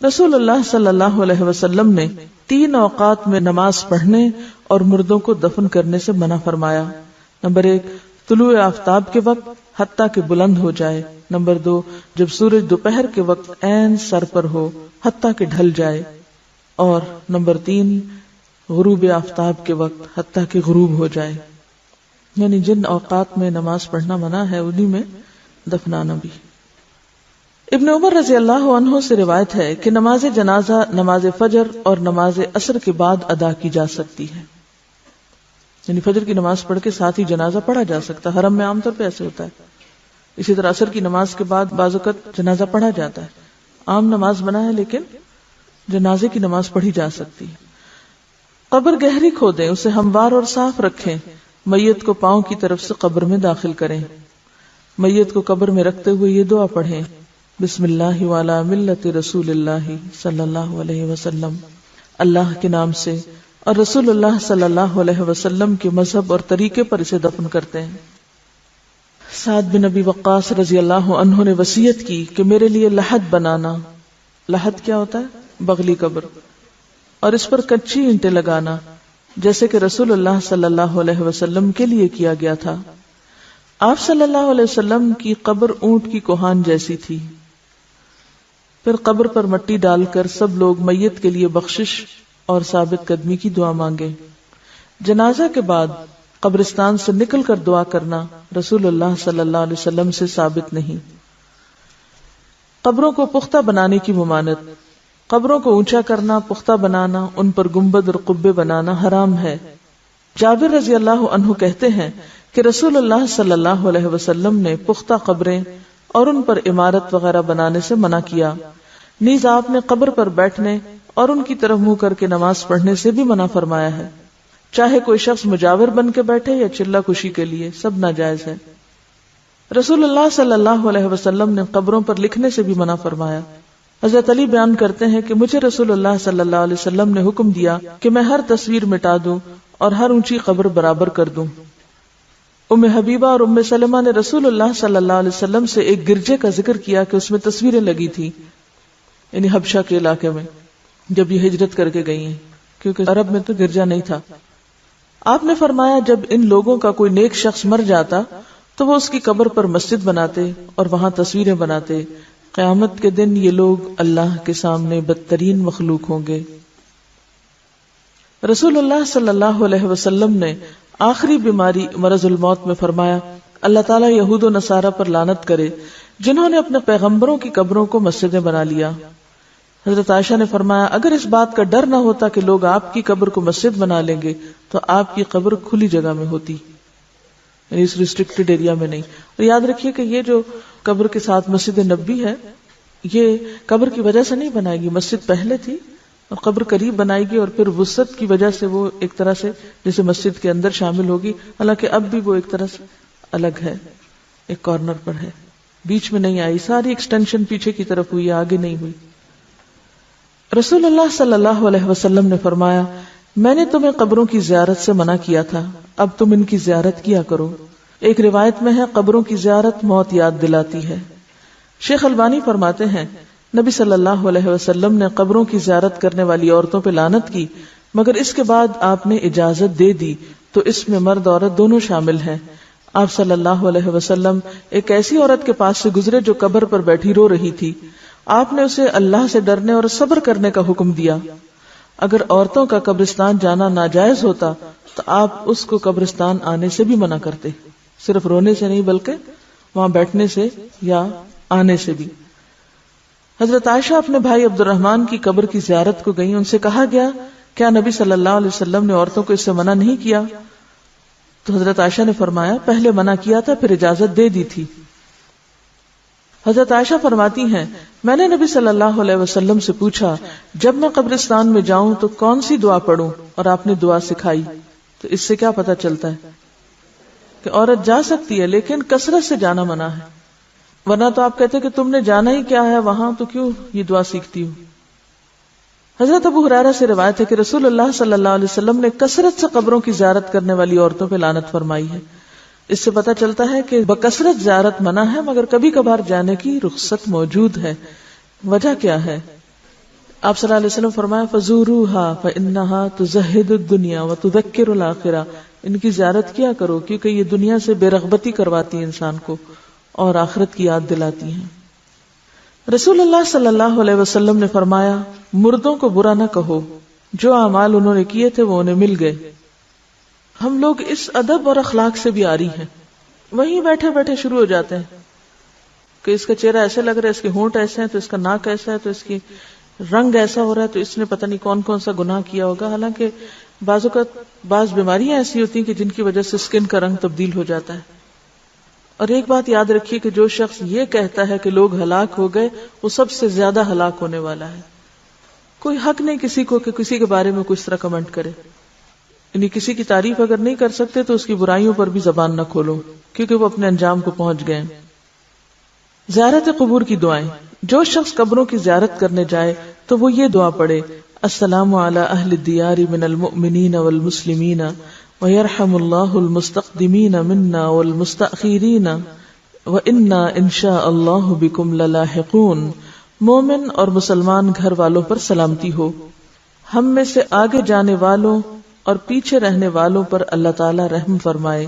رسول اللہ صلی اللہ علیہ وسلم نے 3 اوقات میں نماز پڑھنے اور مردوں کو دفن کرنے سے منع فرمایا. نمبر 1 طلوع آفتاب کے وقت حتیٰ کہ بلند ہو جائے. نمبر 2 جب سورج دوپہر کے وقت عین سر پر ہو حتیٰ کہ ڈھل جائے. اور نمبر 3 غروب آفتاب کے وقت حتیٰ کہ غروب ہو جائے. یعنی جن اوقات میں نماز پڑھنا منع ہے انہی میں دفنانا بھی. ابن عمر رضی اللہ عنہ سے روایت ہے کہ نماز جنازہ نماز فجر اور نماز عصر کے بعد ادا کی جا سکتی ہے. یعنی فجر کی نماز پڑھ کے ساتھ ہی جنازہ پڑھا جا سکتا ہے. حرم میں عام طور پہ ایسے ہوتا ہے. اسی طرح عصر کی نماز کے بعد بعض اوقات جنازہ پڑھا جاتا ہے. عام نماز بنا ہے لیکن جنازے کی نماز پڑھی جا سکتی ہے. قبر گہری کھودیں, اسے ہموار اور صاف رکھیں. میت کو پاؤں کی طرف سے قبر میں داخل کریں. میت کو قبر میں رکھتے ہوئے یہ دعا پڑھیں, بسم اللہ وعلی ملت رسول اللہ صلی اللہ علیہ وسلم. اللہ کے نام سے اور رسول اللہ صلی اللہ علیہ وسلم کے مذہب اور طریقے پر اسے دفن کرتے ہیں. سعد بن ابی وقاص رضی اللہ عنہ نے وصیت کی کہ میرے لیے لحد بنانا. لحد کیا ہوتا ہے؟ بغلی قبر. اور اس پر کچی اینٹیں لگانا جیسے کہ رسول اللہ صلی اللہ علیہ وسلم کے لیے کیا گیا تھا. آپ صلی اللہ علیہ وسلم کی قبر اونٹ کی کوہان جیسی تھی. پھر قبر پر مٹی ڈال کر سب لوگ میت کے لیے بخشش اور ثابت قدمی کی دعا مانگے. جنازہ کے بعد قبرستان سے نکل کر دعا کرنا رسول اللہ صلی اللہ علیہ وسلم سے ثابت نہیں. قبروں کو پختہ بنانے کی ممانعت. قبروں کو اونچا کرنا, پختہ بنانا, ان پر گنبد اور قبے بنانا حرام ہے. جابر رضی اللہ عنہ کہتے ہیں کہ رسول اللہ صلی اللہ علیہ وسلم نے پختہ قبریں اور ان پر عمارت وغیرہ بنانے سے منع کیا. نیز آپ نے قبر پر بیٹھنے اور ان کی طرف منہ کر کے نماز پڑھنے سے بھی منع فرمایا ہے. چاہے کوئی شخص مجاور بن کے بیٹھے یا چلہ کشی کے لیے, سب ناجائز ہے. رسول اللہ صلی اللہ علیہ وسلم نے قبروں پر لکھنے سے بھی منع فرمایا. حضرت علی بیان کرتے ہیں کہ مجھے رسول اللہ صلی اللہ علیہ وسلم نے حکم دیا کہ میں ہر تصویر مٹا دوں اور ہر اونچی قبر برابر کر دوں. ام حبیبہ اور ام سلمہ نے رسول اللہ صلی اللہ علیہ وسلم سے ایک گرجے کا ذکر کیا کہ اس میں تصویریں لگی تھی, یعنی حبشہ کے علاقے میں جب یہ ہجرت کر کے گئی ہیں, کیونکہ عرب میں تو گرجا نہیں تھا. آپ نے فرمایا جب ان لوگوں کا کوئی نیک شخص مر جاتا تو وہ اس کی قبر پر مسجد بناتے اور وہاں تصویریں بناتے. قیامت کے دن یہ لوگ اللہ کے سامنے بدترین مخلوق ہوں گے. رسول اللہ صلی اللہ علیہ وسلم نے آخری بیماری مرض الموت میں فرمایا, اللہ تعالیٰ یہود و نصارہ پر لعنت کرے جنہوں نے اپنے پیغمبروں کی قبروں کو مسجدیں بنا لیا. حضرت عائشہ نے فرمایا اگر اس بات کا ڈر نہ ہوتا کہ لوگ آپ کی قبر کو مسجد بنا لیں گے تو آپ کی قبر کھلی جگہ میں ہوتی, یعنی اس ریسٹرکٹڈ ایریا میں نہیں. اور یاد رکھیے کہ یہ جو قبر کے ساتھ مسجد نبوی ہے یہ قبر کی وجہ سے نہیں بنائے گی, مسجد پہلے تھی اور قبر قریب بنائے گی اور پھر وسعت کی وجہ سے وہ ایک طرح سے جیسے مسجد کے اندر شامل ہوگی, حالانکہ اب بھی وہ ایک طرح سے الگ ہے, ایک کارنر پر ہے, بیچ میں نہیں آئی. ساری ایکسٹینشن پیچھے کی طرف ہوئی, آگے نہیں ہوئی. رسول اللہ صلی اللہ علیہ وسلم نے فرمایا میں نے تمہیں قبروں کی زیارت سے منع کیا تھا, اب تم ان کی زیارت کیا کرو. ایک روایت میں ہے قبروں کی زیارت موت یاد دلاتی ہے. شیخ البانی فرماتے ہیں نبی صلی اللہ علیہ وسلم نے قبروں کی زیارت کرنے والی عورتوں پہ لعنت کی, مگر اس کے بعد آپ نے اجازت دے دی تو اس میں مرد عورت دونوں شامل ہیں. آپ صلی اللہ علیہ وسلم ایک ایسی عورت کے پاس سے گزرے جو قبر پر بیٹھی رو رہی تھی. آپ نے اسے اللہ سے ڈرنے اور صبر کرنے کا حکم دیا. اگر عورتوں کا قبرستان جانا ناجائز ہوتا تو آپ اس کو قبرستان آنے سے بھی منع کرتے, صرف رونے سے نہیں بلکہ وہاں بیٹھنے سے یا آنے سے بھی. حضرت عائشہ اپنے بھائی عبد الرحمن کی قبر کی زیارت کو گئیں. ان سے کہا گیا کیا نبی صلی اللہ علیہ وسلم نے عورتوں کو اس سے منع نہیں کیا؟ تو حضرت عائشہ نے فرمایا پہلے منع کیا تھا پھر اجازت دے دی تھی. حضرت عائشہ فرماتی ہیں میں نے نبی صلی اللہ علیہ وسلم سے پوچھا جب میں قبرستان میں جاؤں تو کون سی دعا پڑھوں, اور آپ نے دعا سکھائی. تو اس سے کیا پتہ چلتا ہے کہ عورت جا سکتی ہے لیکن کثرت سے جانا منع ہے, ورنہ تو آپ کہتے کہ تم نے جانا ہی کیا ہے وہاں تو کیوں یہ دعا سیکھتی ہوں. حضرت ابو ہریرہ سے روایت ہے کہ رسول اللہ صلی اللہ علیہ وسلم نے کثرت سے قبروں کی زیارت کرنے والی عورتوں پہ لعنت فرمائی ہے. اس سے پتہ چلتا ہے کہ بکثرت زیارت منع ہے مگر کبھی کبھار جانے کی رخصت موجود ہے. وجہ کیا ہے؟ آپ صلی اللہ علیہ وسلم فرمایا فزوروها فانها تزهد الدنيا وتذكر الاخرہ، ان کی زیارت کیا کرو کیونکہ یہ دنیا سے بے رغبتی کرواتی ہیں انسان کو اور آخرت کی یاد دلاتی ہیں۔ رسول اللہ صلی اللہ علیہ وسلم نے فرمایا مردوں کو برا نہ کہو، جو اعمال انہوں نے کیے تھے وہ انہیں مل گئے۔ ہم لوگ اس ادب اور اخلاق سے بھی عاری ہیں، وہیں بیٹھے بیٹھے شروع ہو جاتے ہیں کہ اس کا چہرہ ایسے لگ رہا ہے، اس کے ہونٹ ایسے ہیں تو اس کا ناک ایسا ہے تو اس کی رنگ ایسا ہو رہا ہے تو اس نے پتہ نہیں کون کون سا گناہ کیا ہوگا۔ حالانکہ بعض بیماریاں ایسی ہوتی ہیں کہ جن کی وجہ سے سکن کا رنگ تبدیل ہو جاتا ہے۔ اور ایک بات یاد رکھیے کہ جو شخص یہ کہتا ہے کہ لوگ ہلاک ہو گئے، وہ سب سے زیادہ ہلاک ہونے والا ہے۔ کوئی حق نہیں کسی کو کہ کسی کے بارے میں کچھ طرح کمنٹ کرے، یعنی کسی کی تعریف اگر نہیں کر سکتے تو اس کی برائیوں پر بھی زبان نہ کھولو، کیونکہ وہ اپنے انجام کو پہنچ گئے۔ زیارت قبور کی دعائیں، جو شخص قبروں کی زیارت کرنے جائے تو وہ یہ دعا پڑھے السلام علی اہل الدیار من المؤمنین والمسلمین ویرحم اللہ المستقدمین منا والمستأخرین وانا انشاء اللہ بکم للاحقون۔ مومن اور مسلمان گھر والوں پر سلامتی ہو، ہم میں سے آگے جانے والوں اور پیچھے رہنے والوں پر اللہ تعالی رحم فرمائے،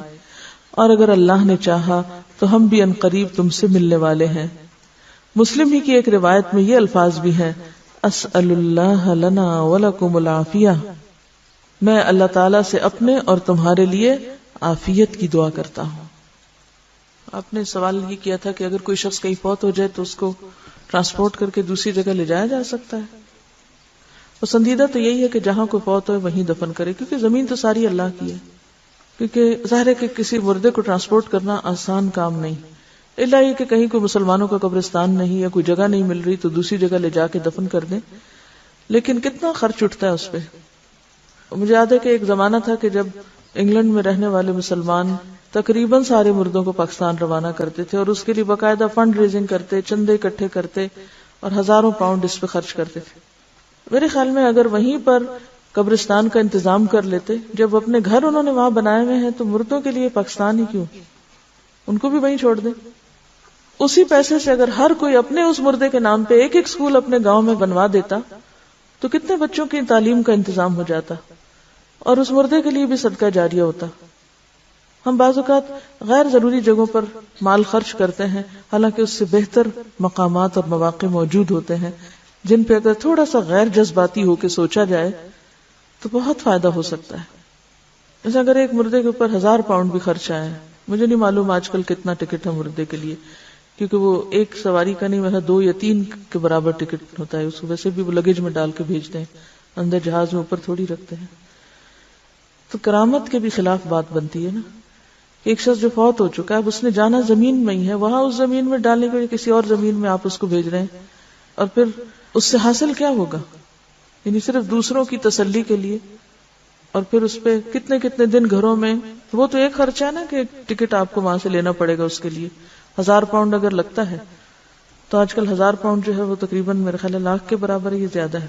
اور اگر اللہ نے چاہا تو ہم بھی عنقریب تم سے ملنے والے ہیں۔ مسلم ہی کی ایک روایت میں یہ الفاظ بھی ہیں اسأل اللہ لنا ولکم العافیہ، میں اللہ تعالیٰ سے اپنے اور تمہارے لیے عافیت کی دعا کرتا ہوں۔ آپ نے سوال یہ کیا تھا کہ اگر کوئی شخص کہیں فوت ہو جائے تو اس کو ٹرانسپورٹ کر کے دوسری جگہ لے جایا جا سکتا ہے؟ پسندیدہ تو یہی ہے کہ جہاں کوئی فوت ہوئے وہیں دفن کرے، کیونکہ زمین تو ساری اللہ کی ہے۔ کیونکہ ظاہر ہے کہ کسی مردے کو ٹرانسپورٹ کرنا آسان کام نہیں، الا یہ کہ کہیں کوئی مسلمانوں کا قبرستان نہیں یا کوئی جگہ نہیں مل رہی تو دوسری جگہ لے جا کے دفن کر دیں، لیکن کتنا خرچ اٹھتا ہے اس پہ۔ مجھے یاد ہے کہ ایک زمانہ تھا کہ جب انگلینڈ میں رہنے والے مسلمان تقریباً سارے مردوں کو پاکستان روانہ کرتے تھے اور اس کے لیے باقاعدہ فنڈ ریزنگ کرتے، چندے اکٹھے کرتے اور ہزاروں پاؤنڈ اس پہ خرچ کرتے تھے۔ میرے خیال میں اگر وہیں پر قبرستان کا انتظام کر لیتے، جب اپنے گھر انہوں نے وہاں بنائے ہوئے ہیں تو مردوں کے لیے پاکستان ہی کیوں، ان کو بھی وہیں چھوڑ دیں۔ اسی پیسے سے اگر ہر کوئی اپنے اس مردے کے نام پہ ایک ایک سکول اپنے گاؤں میں بنوا دیتا تو کتنے بچوں کی تعلیم کا انتظام ہو جاتا اور اس مردے کے لیے بھی صدقہ جاریہ ہوتا۔ ہم بعض اوقات غیر ضروری جگہوں پر مال خرچ کرتے ہیں، حالانکہ اس سے بہتر مقامات اور مواقع موجود ہوتے ہیں جن پہ اگر تھوڑا سا غیر جذباتی ہو کے سوچا جائے تو بہت فائدہ ہو سکتا ہے۔ جیسے اگر ایک مردے کے اوپر 1000 پاؤنڈ بھی خرچ آیا ہے، مجھے نہیں معلوم آج کل کتنا ٹکٹ ہے مردے کے لیے، کیونکہ وہ ایک سواری کا نہیں، ویسا 2 یا 3 کے برابر ٹکٹ ہوتا ہے، اس کو ویسے بھی وہ لگیج میں ڈال کے بھیجتے ہیں، اندر جہاز میں اوپر تھوڑی رکھتے ہیں۔ تو کرامت کے بھی خلاف بات بنتی ہے نا، کہ ایک شخص جو فوت ہو چکا ہے، اب اس نے جانا زمین میں ہی ہے، وہاں اس زمین میں ڈالنے کے لیے کسی اور زمین میں آپ اس کو بھیج رہے ہیں، اور پھر اس سے حاصل کیا ہوگا؟ یعنی صرف دوسروں کی تسلی کے لیے، اور پھر اس پہ کتنے کتنے دن گھروں میں، وہ تو ایک خرچہ ہے نا کہ ٹکٹ آپ کو وہاں سے لینا پڑے گا اس کے لیے۔ 1000 پاؤنڈ اگر لگتا ہے تو آج کل 1000 پاؤنڈ جو ہے وہ تقریباً میرے خیال ہے لاکھ کے برابر ہے، یہ زیادہ ہے،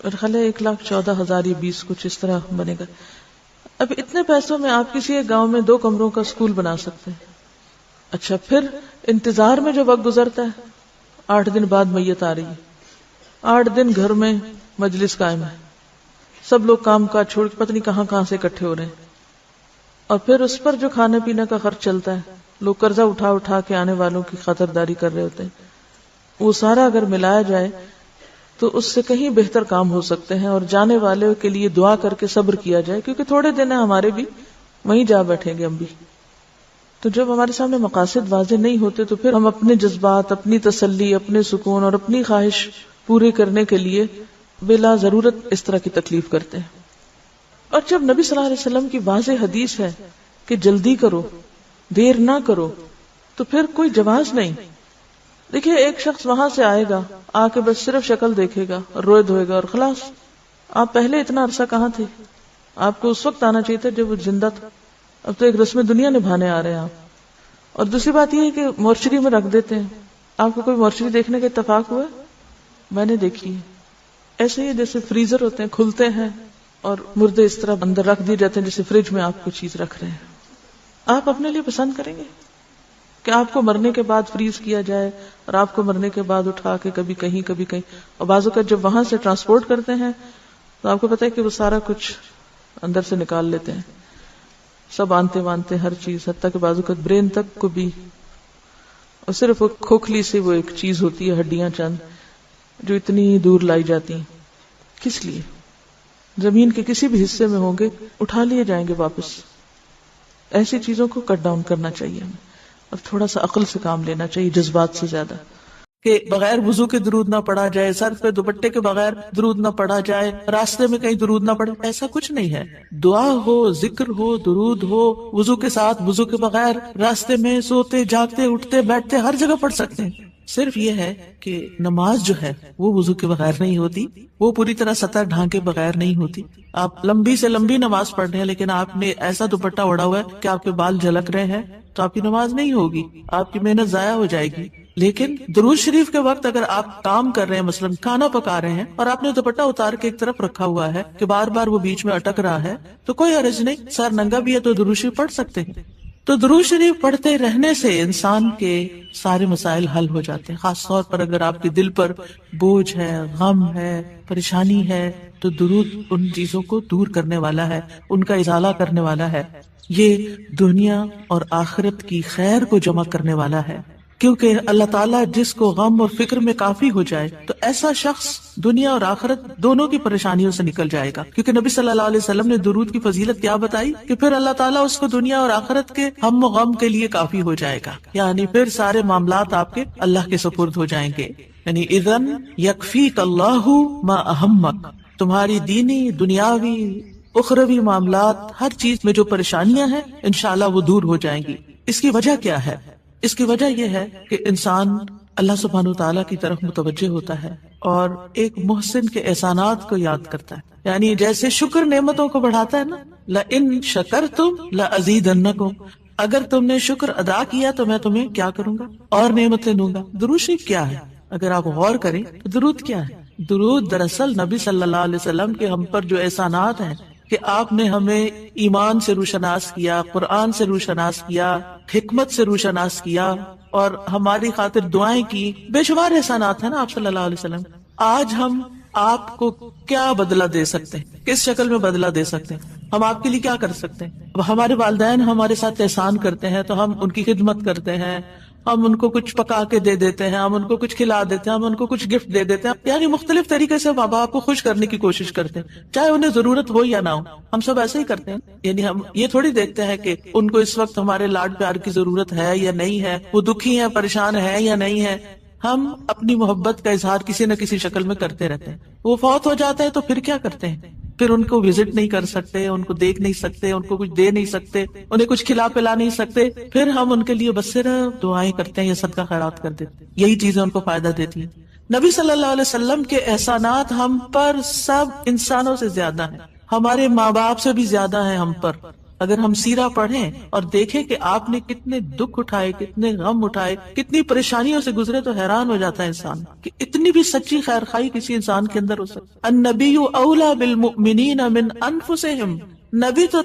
میرے خیال ہے 1,14,000 یا 20 کچھ اس طرح بنے گا۔ اب اتنے پیسوں میں آپ کسی ایک گاؤں میں 2 کمروں کا سکول بنا سکتے ہیں۔ اچھا، پھر انتظار میں جو وقت گزرتا ہے، 8 دن بعد میت آ رہی ہے، 8 دن گھر میں مجلس قائم ہے، سب لوگ کام کاج چھوڑ کے پتہ نہیں کہاں کہاں سے اکٹھے ہو رہے ہیں، اور پھر اس پر جو کھانے پینے کا خرچ چلتا ہے، لوگ قرضہ اٹھا اٹھا کے آنے والوں کی خاطرداری کر رہے ہوتے ہیں، وہ سارا اگر ملایا جائے تو اس سے کہیں بہتر کام ہو سکتے ہیں، اور جانے والے کے لیے دعا کر کے صبر کیا جائے، کیونکہ تھوڑے دن ہیں ہمارے بھی، وہیں جا بیٹھیں گے ہم بھی۔ تو جب ہمارے سامنے مقاصد واضح نہیں ہوتے تو پھر ہم اپنے جذبات، اپنی تسلی، اپنے سکون اور اپنی خواہش پورے کرنے کے لیے بلا ضرورت اس طرح کی تکلیف کرتے ہیں۔ اور جب نبی صلی اللہ علیہ وسلم کی واضح حدیث ہے کہ جلدی کرو، دیر نہ کرو، تو پھر کوئی جواز نہیں۔ دیکھیے، ایک شخص وہاں سے آئے گا، آ کے بس صرف شکل دیکھے گا اور روئے دھوئے گا اور خلاص۔ آپ پہلے اتنا عرصہ کہاں تھے؟ آپ کو اس وقت آنا چاہیے تھا جب وہ زندہ تھا، اب تو ایک رسم دنیا نبھانے آ رہے ہیں آپ۔ اور دوسری بات یہ ہے کہ مورچری میں رکھ دیتے ہیں۔ آپ کو کوئی مورچری دیکھنے کا اتفاق ہوا؟ میں نے دیکھی ہے، ایسے ہی جیسے فریزر ہوتے ہیں، کھلتے ہیں اور مردے اس طرح اندر رکھ دیے جاتے ہیں جیسے فریج میں آپ کو چیز رکھ رہے ہیں۔ آپ اپنے لیے پسند کریں گے؟ کہ آپ کو مرنے کے بعد فریز کیا جائے اور آپ کو مرنے کے بعد اٹھا کے کبھی کہیں کبھی کہیں، اور بعض اوقات جب وہاں سے ٹرانسپورٹ کرتے ہیں تو آپ کو پتہ ہے کہ وہ سارا کچھ اندر سے نکال لیتے ہیں، سب آنتے وانتے ہر چیز، حتیٰ کہ بعض اوقات برین تک کو بھی، اور صرف وہ کھوکھلی سے وہ ایک چیز ہوتی ہے، ہڈیاں چند جو اتنی دور لائی جاتی ہیں، کس لیے؟ زمین کے کسی بھی حصے میں ہوں گے اٹھا لیے جائیں گے واپس. ایسی چیزوں کو کٹ ڈاؤن کرنا چاہیے ہمیں، اور تھوڑا سا عقل سے کام لینا چاہیے جذبات سے زیادہ. کہ بغیر وضو کے درود نہ پڑھا جائے، سر پہ دوپٹے کے بغیر درود نہ پڑھا جائے، راستے میں کہیں درود نہ پڑھے، ایسا کچھ نہیں ہے. دعا ہو، ذکر ہو، درود ہو، وضو کے ساتھ، وضو کے بغیر، راستے میں، سوتے جاگتے اٹھتے بیٹھتے ہر جگہ پڑھ سکتے ہیں. صرف یہ ہے کہ نماز جو ہے وہ وضو کے بغیر نہیں ہوتی، وہ پوری طرح سطر ڈھانکے بغیر نہیں ہوتی. آپ لمبی سے لمبی نماز پڑھ رہے ہیں لیکن آپ نے ایسا دوپٹہ اوڑا ہوا ہے کہ آپ کے بال جھلک رہے ہیں تو آپ کی نماز نہیں ہوگی، آپ کی محنت ضائع ہو جائے گی. لیکن درود شریف کے وقت اگر آپ کام کر رہے ہیں، مثلا کھانا پکا رہے ہیں اور آپ نے دوپٹہ اتار کے ایک طرف رکھا ہوا ہے کہ بار بار وہ بیچ میں اٹک رہا ہے، تو کوئی حرج نہیں، سر ننگا بھی ہے تو درود شریف پڑھ سکتے ہیں. تو درود شریف پڑھتے رہنے سے انسان کے سارے مسائل حل ہو جاتے ہیں. خاص طور پر اگر آپ کے دل پر بوجھ ہے، غم ہے، پریشانی ہے، تو درود ان چیزوں کو دور کرنے والا ہے، ان کا ازالہ کرنے والا ہے. یہ دنیا اور آخرت کی خیر کو جمع کرنے والا ہے، کیونکہ اللہ تعالیٰ جس کو غم اور فکر میں کافی ہو جائے تو ایسا شخص دنیا اور آخرت دونوں کی پریشانیوں سے نکل جائے گا. کیونکہ نبی صلی اللہ علیہ وسلم نے درود کی فضیلت کیا بتائی کہ پھر اللہ تعالیٰ اس کو دنیا اور آخرت کے ہم و غم کے لیے کافی ہو جائے گا، یعنی پھر سارے معاملات آپ کے اللہ کے سپرد ہو جائیں گے. یعنی اذن یکفیک اللہ ما اہمک، تمہاری دینی، دنیاوی، اخروی معاملات، ہر چیز میں جو پریشانیاں ہیں انشاءاللہ وہ دور ہو جائیں گی. اس کی وجہ کیا ہے؟ اس کی وجہ یہ ہے کہ انسان اللہ سبحانہ وتعالیٰ کی طرف متوجہ ہوتا ہے اور ایک محسن کے احسانات کو یاد کرتا ہے. یعنی جیسے شکر نعمتوں کو بڑھاتا ہے نا، لَإِن شَكَرْتُمْ لَأَزِيدَنَّكُمْ، اگر تم نے شکر ادا کیا تو میں تمہیں کیا کروں گا؟ اور نعمتیں دوں گا. درود شریف کیا ہے؟ اگر آپ غور کریں تو درود کیا ہے؟ درود دراصل نبی صلی اللہ علیہ وسلم کے ہم پر جو احسانات ہیں کہ آپ نے ہمیں ایمان سے روشناس کیا، قرآن سے روشناس کیا، حکمت سے روشناس کیا اور ہماری خاطر دعائیں کی، بے شمار احسانات ہیں نا آپ صلی اللہ علیہ وسلم. آج ہم آپ کو کیا بدلہ دے سکتے ہیں؟ کس شکل میں بدلہ دے سکتے ہیں؟ ہم آپ کے لیے کیا کر سکتے ہیں؟ اب ہمارے والدین ہمارے ساتھ احسان کرتے ہیں تو ہم ان کی خدمت کرتے ہیں، ہم ان کو کچھ پکا کے دے دیتے ہیں، ہم ان کو کچھ کھلا دیتے ہیں، ہم ان کو کچھ گفٹ دے دیتے ہیں، یعنی مختلف طریقے سے ماں باپ کو خوش کرنے کی کوشش کرتے ہیں، چاہے انہیں ضرورت ہو یا نہ ہو. ہم سب ایسے ہی کرتے ہیں. یعنی ہم یہ تھوڑی دیکھتے ہیں کہ ان کو اس وقت ہمارے لاڈ پیار کی ضرورت ہے یا نہیں ہے، وہ دکھی ہیں، پریشان ہیں یا نہیں ہے. ہم اپنی محبت کا اظہار کسی نہ کسی شکل میں کرتے رہتے ہیں. وہ فوت ہو جاتا ہے تو پھر کیا کرتے ہیں؟ پھر ان کو وزٹ نہیں کر سکتے، ان کو دیکھ نہیں سکتے، ان کو کچھ دے نہیں سکتے، انہیں کچھ کھلا پلا نہیں سکتے. پھر ہم ان کے لیے بس صرف دعائیں کرتے ہیں یا صدقہ خیرات کر دیتے ہیں. یہی چیزیں ان کو فائدہ دیتی ہیں. نبی صلی اللہ علیہ وسلم کے احسانات ہم پر سب انسانوں سے زیادہ ہیں، ہمارے ماں باپ سے بھی زیادہ ہیں ہم پر. اگر ہم سیرہ پڑھیں اور دیکھیں کہ آپ نے کتنے دکھ اٹھائے، کتنے غم اٹھائے، کتنی پریشانیوں سے گزرے تو حیران ہو جاتا ہے انسان کہ اتنی بھی سچی خیر خواہی کسی انسان کے اندر ہو سکتی. النبی اولا بالمؤمنین من انفسہم، نبی تو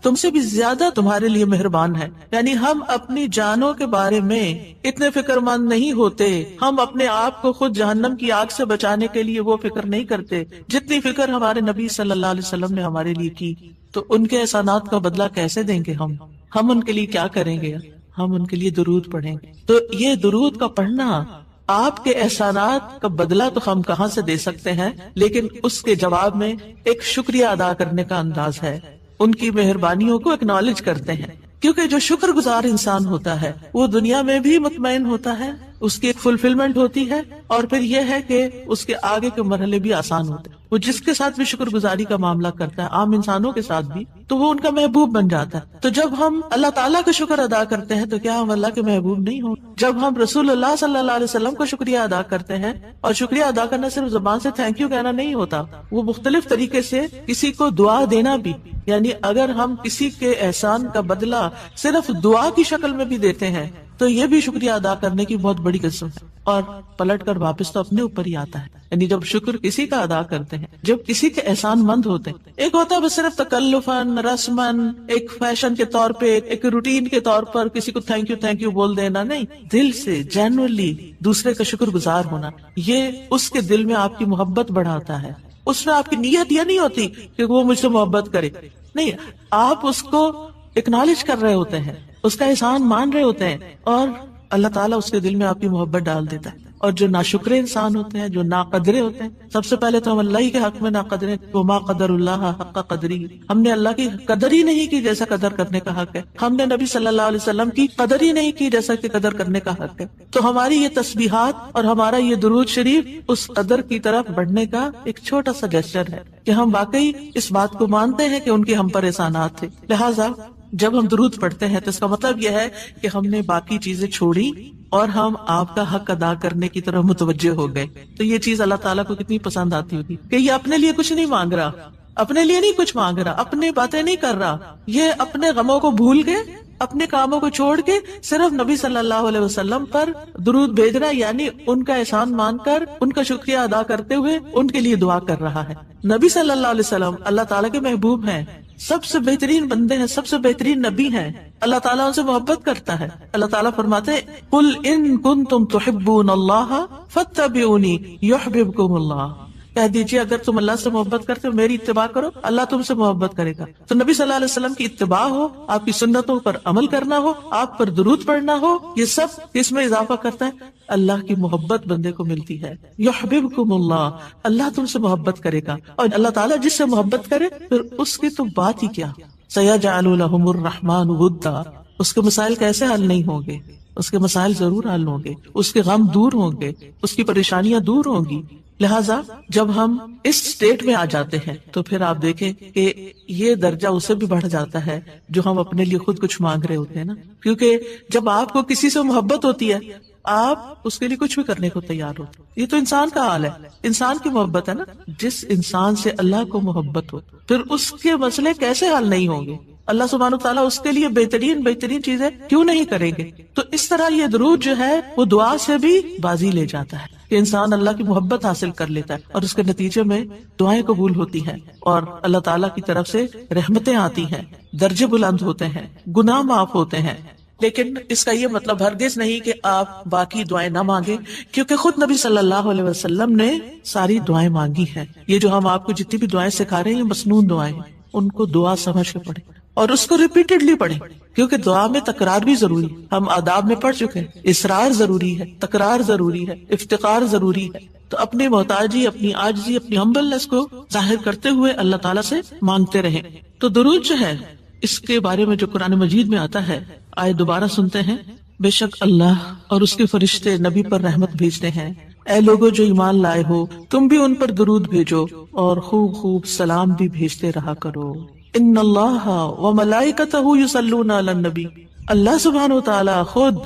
تم سے بھی زیادہ تمہارے لیے مہربان ہے. یعنی ہم اپنی جانوں کے بارے میں اتنے فکر مند نہیں ہوتے، ہم اپنے آپ کو خود جہنم کی آگ سے بچانے کے لیے وہ فکر نہیں کرتے جتنی فکر ہمارے نبی صلی اللہ علیہ وسلم نے ہمارے لیے کی. تو ان کے احسانات کا بدلہ کیسے دیں گے ہم ان کے لیے کیا کریں گے؟ ہم ان کے لیے درود پڑھیں گے. تو یہ درود کا پڑھنا آپ کے احسانات کا بدلہ تو ہم کہاں سے دے سکتے ہیں، لیکن اس کے جواب میں ایک شکریہ ادا کرنے کا انداز ہے. ان کی مہربانیوں کو اکنالج کرتے ہیں، کیونکہ جو شکر گزار انسان ہوتا ہے وہ دنیا میں بھی مطمئن ہوتا ہے، اس کی ایک فلفلمنٹ ہوتی ہے، اور پھر یہ ہے کہ اس کے آگے کے مرحلے بھی آسان ہوتے ہیں. وہ جس کے ساتھ بھی شکر گزاری کا معاملہ کرتا ہے، عام انسانوں کے ساتھ بھی، تو وہ ان کا محبوب بن جاتا ہے. تو جب ہم اللہ تعالیٰ کا شکر ادا کرتے ہیں تو کیا ہم اللہ کے محبوب نہیں ہوں؟ جب ہم رسول اللہ صلی اللہ علیہ وسلم کو شکریہ ادا کرتے ہیں، اور شکریہ ادا کرنا صرف زبان سے تھینک یو کہنا نہیں ہوتا، وہ مختلف طریقے سے کسی کو دعا دینا بھی. یعنی اگر ہم کسی کے احسان کا بدلہ صرف دعا کی شکل میں بھی دیتے ہیں تو یہ بھی شکریہ ادا کرنے کی بہت بڑی قسم ہے، اور پلٹ کر واپس تو اپنے اوپر ہی آتا ہے. یعنی جب شکر کسی کا ادا کرتے ہیں، جب کسی کے احسان مند ہوتے ہیں، ایک ہوتا ہے بس صرف تکلفاً رسماً ایک فیشن کے طور پہ ایک روٹین کے طور پر کسی کو تھینک یو بول دینا، نہیں، دل سے جینوئنلی دوسرے کا شکر گزار ہونا، یہ اس کے دل میں آپ کی محبت بڑھاتا ہے. اس میں آپ کی نیت یہ نہیں ہوتی کہ وہ مجھ سے محبت کرے، نہیں، آپ اس کو اکنالج کر رہے ہوتے ہیں، اس کا احسان مان رہے ہوتے ہیں، اور اللہ تعالیٰ اس کے دل میں آپ کی محبت ڈال دیتا ہے. اور جو ناشکرے انسان ہوتے ہیں، جو ناقدرے ہوتے ہیں، سب سے پہلے تو ہم اللہ ہی کے حق میں ناقدرے، وما قدر اللہ حق قدری، ہم نے اللہ کی قدر ہی نہیں کی جیسا قدر کرنے کا حق ہے، ہم نے نبی صلی اللہ علیہ وسلم کی قدر ہی نہیں کی جیسا کہ قدر کرنے کا حق ہے. تو ہماری یہ تسبیحات اور ہمارا یہ درود شریف اس قدر کی طرف بڑھنے کا ایک چھوٹا سا جسچر ہے کہ ہم واقعی اس بات کو مانتے ہیں کہ ان کے ہم پر احسانات تھے. لہٰذا جب ہم درود پڑھتے ہیں تو اس کا مطلب یہ ہے کہ ہم نے باقی چیزیں چھوڑی اور ہم آپ کا حق ادا کرنے کی طرف متوجہ ہو گئے. تو یہ چیز اللہ تعالیٰ کو کتنی پسند آتی ہوگی کہ یہ اپنے لیے کچھ نہیں مانگ رہا، اپنے لیے نہیں کچھ مانگ رہا، اپنی باتیں نہیں کر رہا، یہ اپنے غموں کو بھول کے، اپنے کاموں کو چھوڑ کے صرف نبی صلی اللہ علیہ وسلم پر درود بھیج رہا ہے، یعنی ان کا احسان مان کر ان کا شکریہ ادا کرتے ہوئے ان کے لیے دعا کر رہا ہے. نبی صلی اللہ علیہ وسلم اللہ تعالیٰ کے محبوب ہیں، سب سے بہترین بندے ہیں، سب سے بہترین نبی ہیں، اللہ تعالیٰ ان سے محبت کرتا ہے. اللہ تعالیٰ فرماتے ہیں قل ان کنتم تحبون اللہ فاتبعونی یحببکم اللہ، کہہ دیجیے اگر تم اللہ سے محبت کرتے ہو میری اتباع کرو، اللہ تم سے محبت کرے گا. تو نبی صلی اللہ علیہ وسلم کی اتباع ہو، آپ کی سنتوں پر عمل کرنا ہو، آپ پر درود پڑھنا ہو، یہ سب اس میں اضافہ کرتا ہے اللہ کی محبت بندے کو ملتی ہے. یحببکم اللہ، اللہ تم سے محبت کرے گا، اور اللہ تعالیٰ جس سے محبت کرے پھر اس کی تو بات ہی کیا. سیجعل لهم الرحمن ودا، اس کے مسائل کیسے حل نہیں ہوں گے، اس کے مسائل ضرور حل ہوں گے، اس کے غم دور ہوں گے، اس کی پریشانیاں دور ہوں گی. لہٰذا جب ہم اس سٹیٹ میں آ جاتے ہیں تو پھر آپ دیکھیں کہ یہ درجہ اسے بھی بڑھ جاتا ہے جو ہم اپنے لیے خود کچھ مانگ رہے ہوتے ہیں نا. کیونکہ جب آپ کو کسی سے محبت ہوتی ہے آپ اس کے لیے کچھ بھی کرنے کو تیار ہو. یہ تو انسان کا حال ہے، انسان کی محبت ہے نا. جس انسان سے اللہ کو محبت ہو پھر اس کے مسئلے کیسے حل نہیں ہوں گے؟ اللہ سبحانہ تعالیٰ اس کے لیے بہترین چیزیں کیوں نہیں کریں گے؟ تو اس طرح یہ درود جو ہے وہ دعا سے بھی بازی لے جاتا ہے کہ انسان اللہ کی محبت حاصل کر لیتا ہے، اور اس کے نتیجے میں دعائیں قبول ہوتی ہیں اور اللہ تعالیٰ کی طرف سے رحمتیں آتی ہیں، درجے بلند ہوتے ہیں، گناہ معاف ہوتے ہیں. لیکن اس کا یہ مطلب ہرگز نہیں کہ آپ باقی دعائیں نہ مانگیں، کیونکہ خود نبی صلی اللہ علیہ وسلم نے ساری دعائیں مانگی ہیں. یہ جو ہم آپ کو جتنی بھی دعائیں سکھا رہے ہیں یہ مسنون دعائیں ہیں، ان کو دعا سمجھ کے پڑھیں اور اس کو ریپیٹڈلی پڑھیں، کیونکہ دعا میں تکرار بھی ضروری ہے. ہم آداب میں پڑھ چکے ہیں، اصرار ضروری ہے، تکرار ضروری ہے، افتقار ضروری ہے. تو اپنی محتاجی، اپنی عاجزی، اپنی ہمبلنس کو ظاہر کرتے ہوئے اللہ تعالیٰ سے مانگتے رہیں. تو درود جو ہے اس کے بارے میں جو قرآن مجید میں آتا ہے، آئے دوبارہ سنتے ہیں. بے شک اللہ اور اس کے فرشتے نبی پر رحمت بھیجتے ہیں. اے لوگو جو ایمان لائے ہو تم بھی ان پر درود بھیجو اور خوب خوب سلام بھی بھیجتے رہا کرو. ان اللہ وملائکتہ یصلون علی النبی، اللہ سبحانہ وتعالی خود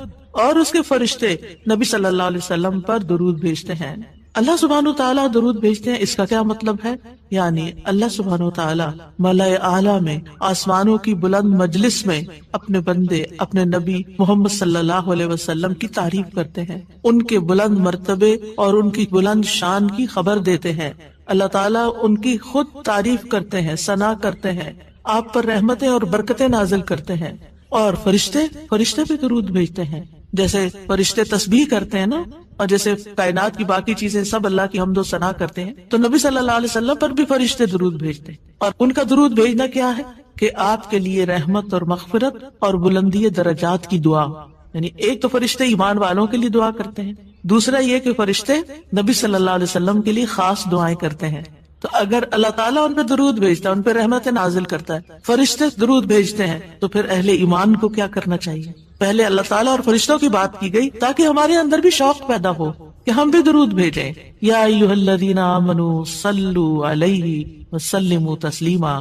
اور اس کے فرشتے نبی صلی اللہ علیہ وسلم پر درود بھیجتے ہیں. اللہ سبحانہ وتعالی درود بھیجتے ہیں، اس کا کیا مطلب ہے؟ یعنی اللہ سبحانہ وتعالی ملائے اعلیٰ میں، آسمانوں کی بلند مجلس میں اپنے بندے، اپنے نبی محمد صلی اللہ علیہ وسلم کی تعریف کرتے ہیں، ان کے بلند مرتبے اور ان کی بلند شان کی خبر دیتے ہیں. اللہ تعالیٰ ان کی خود تعریف کرتے ہیں، ثنا کرتے ہیں، آپ پر رحمتیں اور برکتیں نازل کرتے ہیں. اور فرشتے بھی درود بھیجتے ہیں، جیسے فرشتے تسبیح کرتے ہیں نا، اور جیسے کائنات کی باقی چیزیں سب اللہ کی حمد و ثنا کرتے ہیں، تو نبی صلی اللہ علیہ وسلم پر بھی فرشتے درود بھیجتے ہیں. اور ان کا درود بھیجنا کیا ہے کہ آپ کے لیے رحمت اور مغفرت اور بلندی درجات کی دعا. یعنی ایک تو فرشتے ایمان والوں کے لیے دعا کرتے ہیں، دوسرا یہ کہ فرشتے نبی صلی اللہ علیہ وسلم کے لیے خاص دعائیں کرتے ہیں. تو اگر اللہ تعالیٰ ان پہ درود بھیجتا ہے، ان پہ رحمتیں نازل کرتا ہے، فرشتے درود بھیجتے ہیں، تو پھر اہل ایمان کو کیا کرنا چاہیے؟ پہلے اللہ تعالیٰ اور فرشتوں کی بات کی گئی تاکہ ہمارے اندر بھی شوق پیدا ہو کہ ہم بھی درود بھیجیں. یا ایھا الذین آمنوا صلوا علیہ وسلموا تسلیما،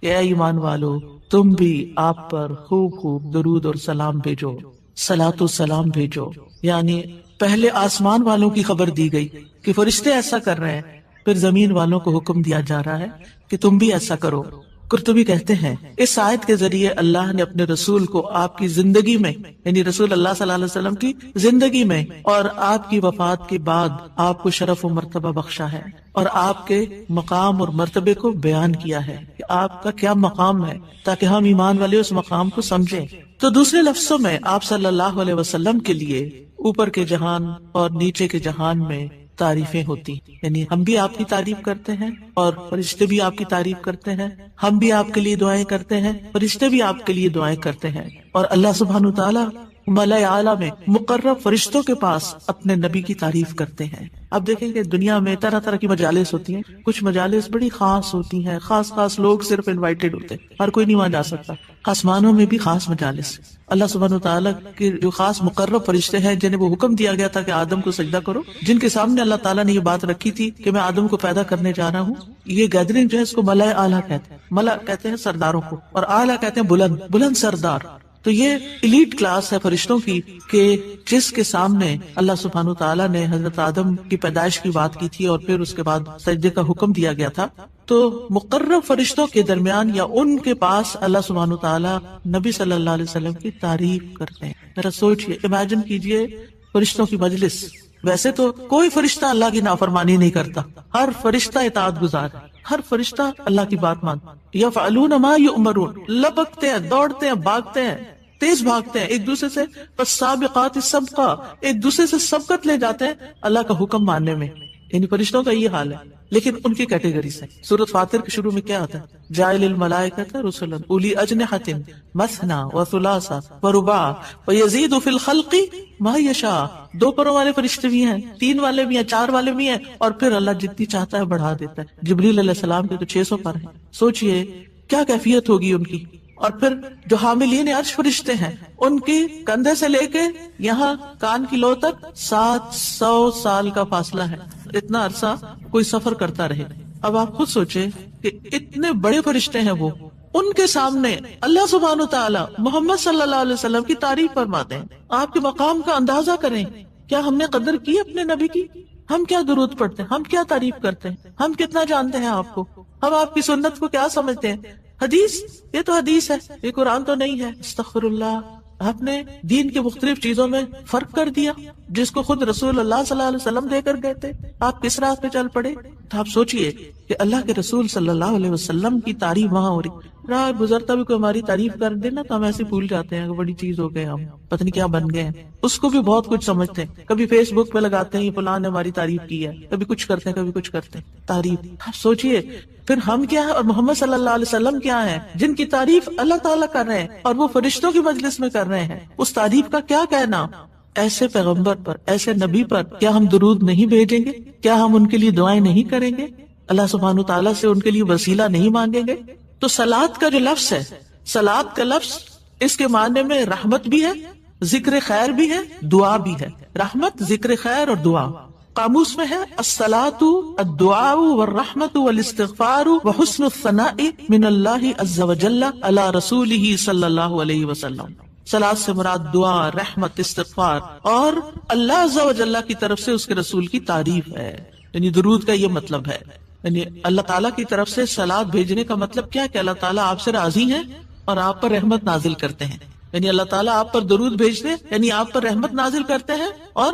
اے ایمان والو تم بھی آپ پر خوب خوب درود اور سلام بھیجو، صلاۃ و سلام بھیجو. یعنی پہلے آسمان والوں کی خبر دی گئی کہ فرشتے ایسا کر رہے ہیں، پھر زمین والوں کو حکم دیا جا رہا ہے کہ تم بھی ایسا کرو. قرطبی کہتے ہیں اس آیت کے ذریعے اللہ نے اپنے رسول کو آپ کی زندگی میں، یعنی رسول اللہ صلی اللہ علیہ وسلم کی زندگی میں اور آپ کی وفات کے بعد آپ کو شرف و مرتبہ بخشا ہے، اور آپ کے مقام اور مرتبے کو بیان کیا ہے کہ آپ کا کیا مقام ہے، تاکہ ہم ایمان والے اس مقام کو سمجھیں۔ تو دوسرے لفظوں میں آپ صلی اللہ علیہ وسلم کے لیے اوپر کے جہان اور نیچے کے جہان میں تعریفیں ہوتی، یعنی ہم بھی آپ کی تعریف کرتے ہیں اور فرشتے بھی آپ کی تعریف کرتے ہیں، ہم بھی آپ کے لیے دعائیں کرتے ہیں، فرشتے بھی آپ کے لیے دعائیں کرتے ہیں، اور اللہ سبحانہ وتعالیٰ ملائے اعلیٰ میں مقرب فرشتوں کے پاس اپنے نبی کی تعریف کرتے ہیں۔ اب دیکھیں کہ دنیا میں طرح طرح کی مجالس ہوتی ہیں، کچھ مجالس بڑی خاص ہوتی ہیں، خاص لوگ صرف انوائٹڈ ہوتے ہیں، ہر کوئی نہیں وہاں جا سکتا۔ آسمانوں میں بھی خاص مجالس، اللہ سبحانہ وتعالیٰ کے جو خاص مقرب فرشتے ہیں جنہیں وہ حکم دیا گیا تھا کہ آدم کو سجدہ کرو، جن کے سامنے اللہ تعالیٰ نے یہ بات رکھی تھی کہ میں آدم کو پیدا کرنے جا رہا ہوں، یہ گیدرنگ جو ہے اس کو ملائے اعلیٰ کہتے ہیں۔ ملا کہتے ہیں سرداروں کو، اور اعلیٰ کہتے ہیں بلند سردار۔ تو یہ ایلیٹ کلاس ہے فرشتوں کی کہ جس کے سامنے اللہ سبحانہ وتعالیٰ نے حضرت آدم کی پیدائش کی بات کی تھی اور پھر اس کے بعد سجدے کا حکم دیا گیا تھا، تو مقرب فرشتوں کے درمیان یا ان کے پاس اللہ سبحانہ وتعالیٰ نبی صلی اللہ علیہ وسلم کی تعریف کرتے ہیں۔ ذرا سوچئے، امیجن کیجئے فرشتوں کی مجلس۔ ویسے تو کوئی فرشتہ اللہ کی نافرمانی نہیں کرتا، ہر فرشتہ اطاعت گزار ہے، ہر فرشتہ اللہ کی بات مانتا۔ یفعلون ما یؤمرون، لپکتے ہیں، دوڑتے ہیں، بھاگتے ہیں، تیز بھاگتے ہیں ایک دوسرے سے، فالسابقات سبقا، ایک دوسرے سے سبقت لے جاتے ہیں اللہ کا حکم ماننے میں۔ یعنی فرشتوں کا یہ حال ہے، لیکن ان کی کیٹیگریز ہیں۔ سورۃ فاطر کے شروع میں کیا ہوتا ہے؟ جاعل الملائکۃ رسلا اولی اجنحۃ مثنی وثلاث ورباع ویزید فی الخلق ما یشاء۔ 2 پروں والے فرشتے بھی ہیں، 3 والے بھی ہیں، 4 والے بھی ہیں، اور پھر اللہ جتنی چاہتا ہے بڑھا دیتا ہے۔ جبریل علیہ السلام کے تو 600 پر ہیں۔ سوچئے کیا کیفیت ہوگی ان کی۔ اور پھر جو حاملین عرش فرشتے ہیں، ان کی کندھے سے لے کے یہاں کان کی لو تک 700 سال کا فاصلہ ہے۔ اتنا عرصہ کوئی سفر کرتا رہے۔ اب آپ خود سوچیں کہ اتنے بڑے فرشتے ہیں وہ، ان کے سامنے اللہ سبحانہ وتعالیٰ محمد صلی اللہ علیہ وسلم کی تعریف فرماتے ہیں۔ آپ کے مقام کا اندازہ کریں، کیا ہم نے قدر کی اپنے نبی کی؟ ہم کیا درود پڑھتے ہیں، ہم کیا تعریف کرتے ہیں، ہم کتنا جانتے ہیں آپ کو، ہم آپ کی سنت کو کیا سمجھتے ہیں؟ حدیث، یہ تو حدیث ہے، یہ قرآن تو نہیں ہے۔ استغفر اللہ، آپ نے دین کے مختلف چیزوں میں فرق کر دیا جس کو خود رسول اللہ صلی اللہ علیہ وسلم دے کر گئے تھے، آپ کس راہ پہ چل پڑے؟ تو آپ سوچئے کہ اللہ کے رسول صلی اللہ علیہ وسلم کی تعریف وہاں ہو رہی، راہ گزرتا بھی کوئی ہماری تعریف کر دے نا تو ہم ایسے بھول جاتے ہیں کہ بڑی چیز ہو گئے، ہم پتہ نہیں کیا بن گئے ہیں۔ اس کو بھی بہت کچھ سمجھتے ہیں، کبھی فیس بک پہ لگاتے ہیں یہ فلاں نے ہماری تعریف کی ہے، کبھی کچھ کرتے ہیں، کبھی کچھ کرتے ہیں تعریف۔ آپ سوچئے پھر ہم کیا ہے اور محمد صلی اللہ علیہ وسلم کیا ہے جن کی تعریف اللہ تعالیٰ کر رہے ہیں اور وہ فرشتوں کی مجلس میں کر رہے ہیں۔ اس تعریف کا کیا کہنا؟ ایسے پیغمبر پر، ایسے نبی پر کیا ہم درود نہیں بھیجیں گے؟ کیا ہم ان کے لیے دعائیں نہیں کریں گے؟ اللہ سبحانہ تعالیٰ سے ان کے لیے وسیلہ نہیں مانگیں گے؟ تو صلاۃ کا جو لفظ ہے، صلاۃ کا لفظ اس کے معنی میں رحمت بھی ہے، ذکر خیر بھی ہے، دعا بھی ہے۔ رحمت، ذکر خیر اور دعا۔ قاموس میں ہے الصلاۃ الدعاء والرحمت والاستغفار وحسن الثناء من اللہ عز وجل علی رسولہ صلی اللہ علیہ وسلم۔ صلاۃ سے مراد دعا، رحمت، استغفار اور اللہ عز وجل کی طرف سے اس کے رسول کی تعریف ہے۔ یعنی درود کا یہ مطلب ہے، یعنی اللہ تعالیٰ کی طرف سے صلاۃ بھیجنے کا مطلب کیا کہ اللہ تعالیٰ آپ سے راضی ہیں اور آپ پر رحمت نازل کرتے ہیں۔ یعنی اللہ تعالیٰ آپ پر درود بھیجتے ہیں، یعنی آپ پر رحمت نازل کرتے ہیں اور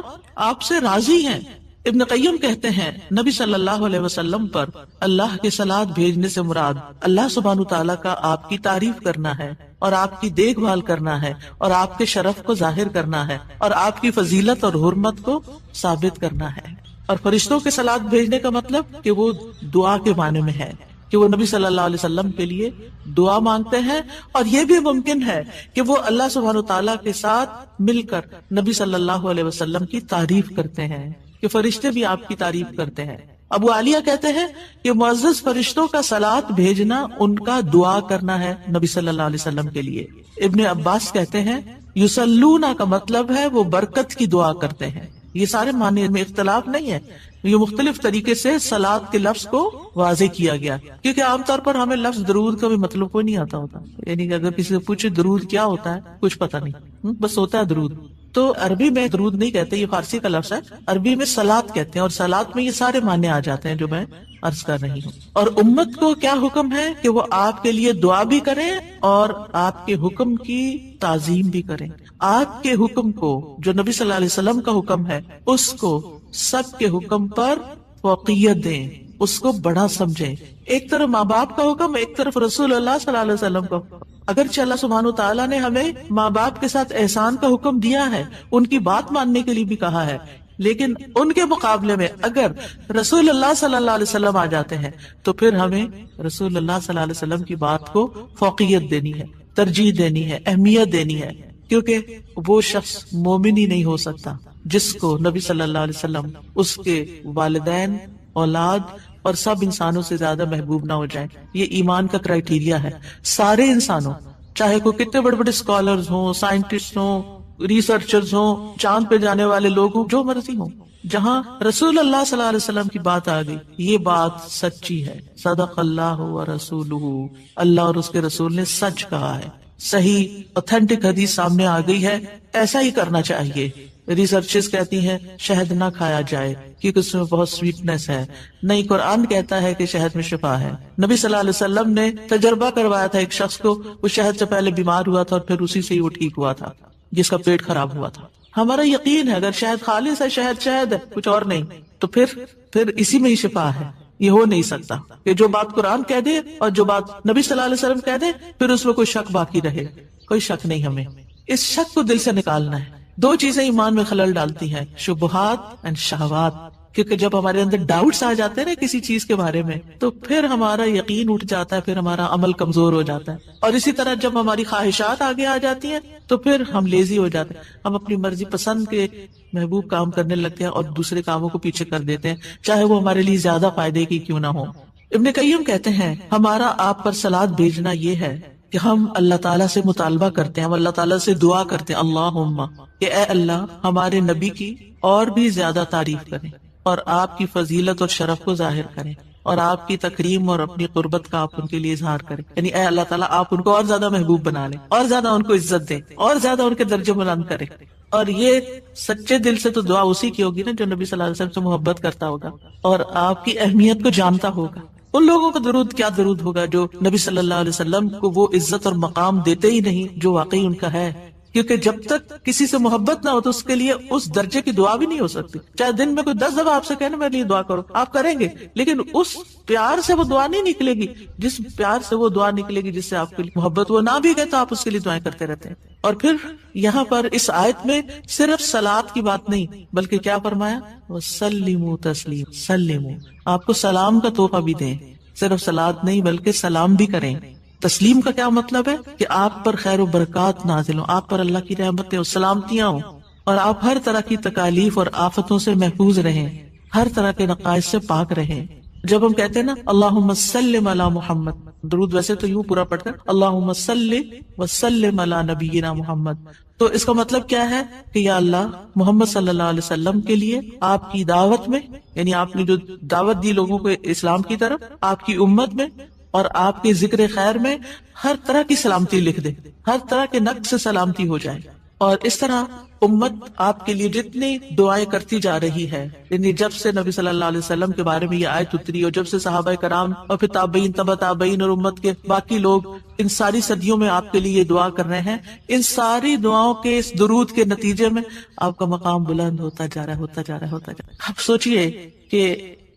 آپ سے راضی ہیں۔ ابن قیم کہتے ہیں نبی صلی اللہ علیہ وسلم پر اللہ کے صلاۃ بھیجنے سے مراد اللہ سبحانہ تعالیٰ کا آپ کی تعریف کرنا ہے اور آپ کی دیکھ بھال کرنا ہے اور آپ کے شرف کو ظاہر کرنا ہے اور آپ کی فضیلت اور حرمت کو ثابت کرنا ہے۔ اور فرشتوں کے صلاۃ بھیجنے کا مطلب کہ وہ دعا کے معنی میں ہے کہ وہ نبی صلی اللہ علیہ وسلم کے لیے دعا مانگتے ہیں، اور یہ بھی ممکن ہے کہ وہ اللہ سبحانہ تعالیٰ کے ساتھ مل کر نبی صلی اللہ علیہ وسلم کی تعریف کرتے ہیں، کہ فرشتے بھی آپ کی تعریف کرتے ہیں۔ ابو عالیہ کہتے ہیں کہ معزز فرشتوں کا صلاۃ بھیجنا ان کا دعا کرنا ہے نبی صلی اللہ علیہ وسلم کے لیے۔ ابن عباس کہتے ہیں یصلون کا مطلب ہے وہ برکت کی دعا کرتے ہیں۔ یہ سارے معنی میں اختلاف نہیں ہے، یہ مختلف طریقے سے صلاۃ کے لفظ کو واضح کیا گیا، کیونکہ عام طور پر ہمیں لفظ درود کا بھی مطلب کوئی نہیں آتا ہوتا، یعنی کہ اگر کسی سے پوچھے درود کیا ہوتا ہے کچھ پتہ نہیں، بس ہوتا ہے درود۔ تو عربی میں درود نہیں کہتے، یہ فارسی کا لفظ ہے، عربی میں صلات کہتے ہیں، اور صلات میں یہ سارے معنی آ جاتے ہیں جو میں عرض کر رہی ہوں۔ اور امت کو کیا حکم ہے کہ وہ آپ کے لیے دعا بھی کریں اور آپ کے حکم کی تعظیم بھی کریں۔ آپ کے حکم کو، جو نبی صلی اللہ علیہ وسلم کا حکم ہے، اس کو سب کے حکم پر فوقیت دیں، اس کو بڑا سمجھیں۔ ایک طرف ماں باپ کا حکم، ایک طرف رسول اللہ صلی اللہ علیہ وسلم کا حکم۔ اگرچہ اللہ سبحانہ و تعالیٰ نے ہمیں ماں باپ کے ساتھ احسان کا حکم دیا ہے، ان کی بات ماننے کے لیے بھی کہا ہے، لیکن ان کے مقابلے میں اگر رسول اللہ صلی اللہ علیہ وسلم آ جاتے ہیں تو پھر ہمیں رسول اللہ صلی اللہ علیہ وسلم کی بات کو فوقیت دینی ہے، ترجیح دینی ہے، اہمیت دینی ہے، کیونکہ وہ شخص مومن ہی نہیں ہو سکتا جس کو نبی صلی اللہ علیہ وسلم، اس کے والدین، اولاد اور سب انسانوں سے زیادہ محبوب نہ ہو جائیں۔ یہ ایمان کا کرائیٹیریا ہے۔ سارے انسانوں، چاہے کوئی کتنے بڑے بڑے اسکالرز ہوں، سائنٹسٹ ہوں، ریسرچرز ہوں، چاند پہ جانے والے لوگ ہوں، جو مرضی ہوں، جہاں رسول اللہ صلی اللہ علیہ وسلم کی بات آ گئی، یہ بات سچی ہے۔ صدق اللہ و رسولہ، اللہ اور اس کے رسول نے سچ کہا ہے، صحیح اوتھینٹک حدیث سامنے آ گئی ہے، ایسا ہی کرنا چاہیے۔ ریسرچز کہتی ہیں شہد نہ کھایا جائے کیونکہ اس میں بہت سویٹنس ہے، نہیں قرآن کہتا ہے کہ شہد میں شفا ہے۔ نبی صلی اللہ علیہ وسلم نے تجربہ کروایا تھا ایک شخص کو، وہ شہد سے پہلے بیمار ہوا تھا اور پھر اسی سے ہی وہ ٹھیک ہوا تھا جس کا پیٹ خراب ہوا تھا۔ ہمارا یقین ہے اگر شہد خالص ہے، شہد شہد ہے، کچھ اور نہیں، تو پھر اسی میں ہی شفا ہے۔ یہ ہو نہیں سکتا کہ جو بات قرآن کہہ دے اور جو بات نبی صلی اللہ علیہ وسلم کہہ دے پھر اس میں کوئی شک باقی رہے۔ کوئی شک نہیں، ہمیں اس شک کو دل سے نکالنا ہے۔ دو چیزیں ایمان میں خلل ڈالتی ہیں، شبہات اینڈ شہوات، کیونکہ جب ہمارے اندر ڈاؤٹس آ جاتے ہیں نا کسی چیز کے بارے میں تو پھر ہمارا یقین اٹھ جاتا ہے، پھر ہمارا عمل کمزور ہو جاتا ہے، اور اسی طرح جب ہماری خواہشات آگے آ جاتی ہیں تو پھر ہم لیزی ہو جاتے ہیں، ہم اپنی مرضی پسند کے محبوب کام کرنے لگتے ہیں اور دوسرے کاموں کو پیچھے کر دیتے ہیں، چاہے وہ ہمارے لیے زیادہ فائدے کی کیوں نہ ہو۔ ابن قیم کہتے ہیں ہمارا آپ پر صلات بھیجنا یہ ہے کہ ہم اللہ تعالیٰ سے مطالبہ کرتے ہیں، ہم اللہ تعالیٰ سے دعا کرتے ہیں، اللہم، کہ اے اللہ ہمارے نبی کی اور بھی زیادہ تعریف کریں اور آپ کی فضیلت اور شرف کو ظاہر کریں اور آپ کی تکریم اور اپنی قربت کا آپ ان کے لیے اظہار کریں، یعنی اے اللہ تعالیٰ آپ ان کو اور زیادہ محبوب بنا لیں، اور زیادہ ان کو عزت دیں، اور زیادہ ان کے درجے بلند کریں۔ اور یہ سچے دل سے تو دعا اسی کی ہوگی نا جو نبی صلی اللہ علیہ وسلم سے محبت کرتا ہوگا اور آپ کی اہمیت کو جانتا ہوگا۔ ان لوگوں کا درود کیا درود ہوگا جو نبی صلی اللہ علیہ وسلم کو وہ عزت اور مقام دیتے ہی نہیں جو واقعی ان کا ہے، کیونکہ جب تک کسی سے محبت نہ ہو تو اس کے لیے اس درجے کی دعا بھی نہیں ہو سکتی۔ چاہے دن میں کوئی 10 دفعہ آپ سے کہنا میرے لیے دعا کرو، آپ کریں گے، لیکن اس پیار سے وہ دعا نہیں نکلے گی جس پیار سے وہ دعا نکلے گی جس سے آپ کے لیے محبت، وہ نہ بھی گئے تو آپ اس کے لیے دعائیں کرتے رہتے ہیں۔ اور پھر یہاں پر اس آیت میں صرف صلات کی بات نہیں بلکہ کیا فرمایا، وَسَلِّمُوا تَسْلِيمًا، سلموا، آپ کو سلام کا تحفہ بھی دیں، صرف صلات نہیں بلکہ سلام بھی کریں۔ تسلیم کا کیا مطلب ہے کہ آپ پر خیر و برکات نازل ہوں، آپ پر اللہ کی رحمتیں اور سلامتیاں ہوں، اور آپ ہر طرح کی تکالیف اور آفتوں سے محفوظ رہیں، ہر طرح کے نقائص سے پاک رہیں۔ جب ہم کہتے ہیں نا اللہم سلم علی محمد، درود ویسے تو یوں پورا پڑھتے ہیں اللہم صلی وسلم علی نبینا محمد، تو اس کا مطلب کیا ہے کہ یا اللہ محمد صلی اللہ علیہ وسلم کے لیے آپ کی دعوت میں، یعنی آپ نے جو دعوت دی لوگوں کو اسلام کی طرف، آپ کی امت میں اور آپ کے ذکر خیر میں ہر طرح کی سلامتی لکھ دے، ہر طرح کے نقص سے سلامتی ہو جائے۔ اور اس طرح امت آپ کے لیے جتنی دعائیں کرتی جا رہی ہے، یعنی جب سے نبی صلی اللہ علیہ وسلم کے بارے میں یہ آیت اتری اور جب سے صحابہ کرام اور پھر تابعین، تبع تابعین اور امت کے باقی لوگ ان ساری صدیوں میں آپ کے لیے یہ دعا کر رہے ہیں، ان ساری دعاؤں کے اس درود کے نتیجے میں آپ کا مقام بلند ہوتا جا رہا ہے، ہوتا جا رہا ہے، ہوتا جا رہا ہے۔ آپ سوچئے کہ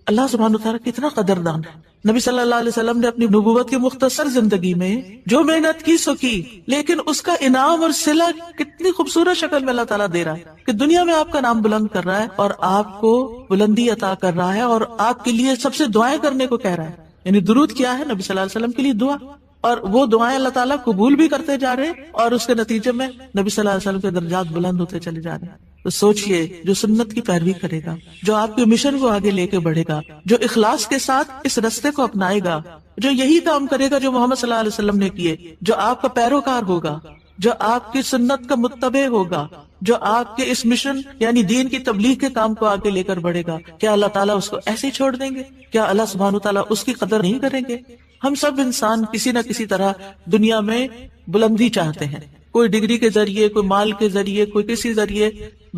اللہ سبحانہ وتعالیٰ کتنا قدردان ہے۔ نبی صلی اللہ علیہ وسلم نے اپنی نبوت کی مختصر زندگی میں جو محنت کی سو کی، لیکن اس کا انعام اور صلہ کتنی خوبصورت شکل میں اللہ تعالیٰ دے رہا ہے کہ دنیا میں آپ کا نام بلند کر رہا ہے اور آپ کو بلندی عطا کر رہا ہے اور آپ کے لیے سب سے دعائیں کرنے کو کہہ رہا ہے۔ یعنی درود کیا ہے؟ نبی صلی اللہ علیہ وسلم کے لیے دعا، اور وہ دعائیں اللہ تعالیٰ قبول بھی کرتے جا رہے ہیں اور اس کے نتیجے میں نبی صلی اللہ علیہ وسلم کے درجات بلند ہوتے چلے جا رہے ہیں۔ تو سوچئے جو سنت کی پیروی کرے گا، جو آپ کے مشن کو آگے لے کے بڑھے گا، جو اخلاص کے ساتھ اس رستے کو اپنائے گا، جو یہی کام کرے گا جو محمد صلی اللہ علیہ وسلم نے کیے، جو آپ کا پیروکار ہوگا، جو آپ کی سنت کا متبع ہوگا، جو آپ کے اس مشن یعنی دین کی تبلیغ کے کام کو آگے لے کر بڑھے گا، کیا اللہ تعالیٰ اس کو ایسے ہی چھوڑ دیں گے؟ کیا اللہ سبحانہ تعالیٰ اس کی قدر نہیں کریں گے؟ ہم سب انسان کسی نہ کسی طرح دنیا میں بلندی چاہتے ہیں، کوئی ڈگری کے ذریعے، کوئی مال کے ذریعے، کوئی کسی ذریعے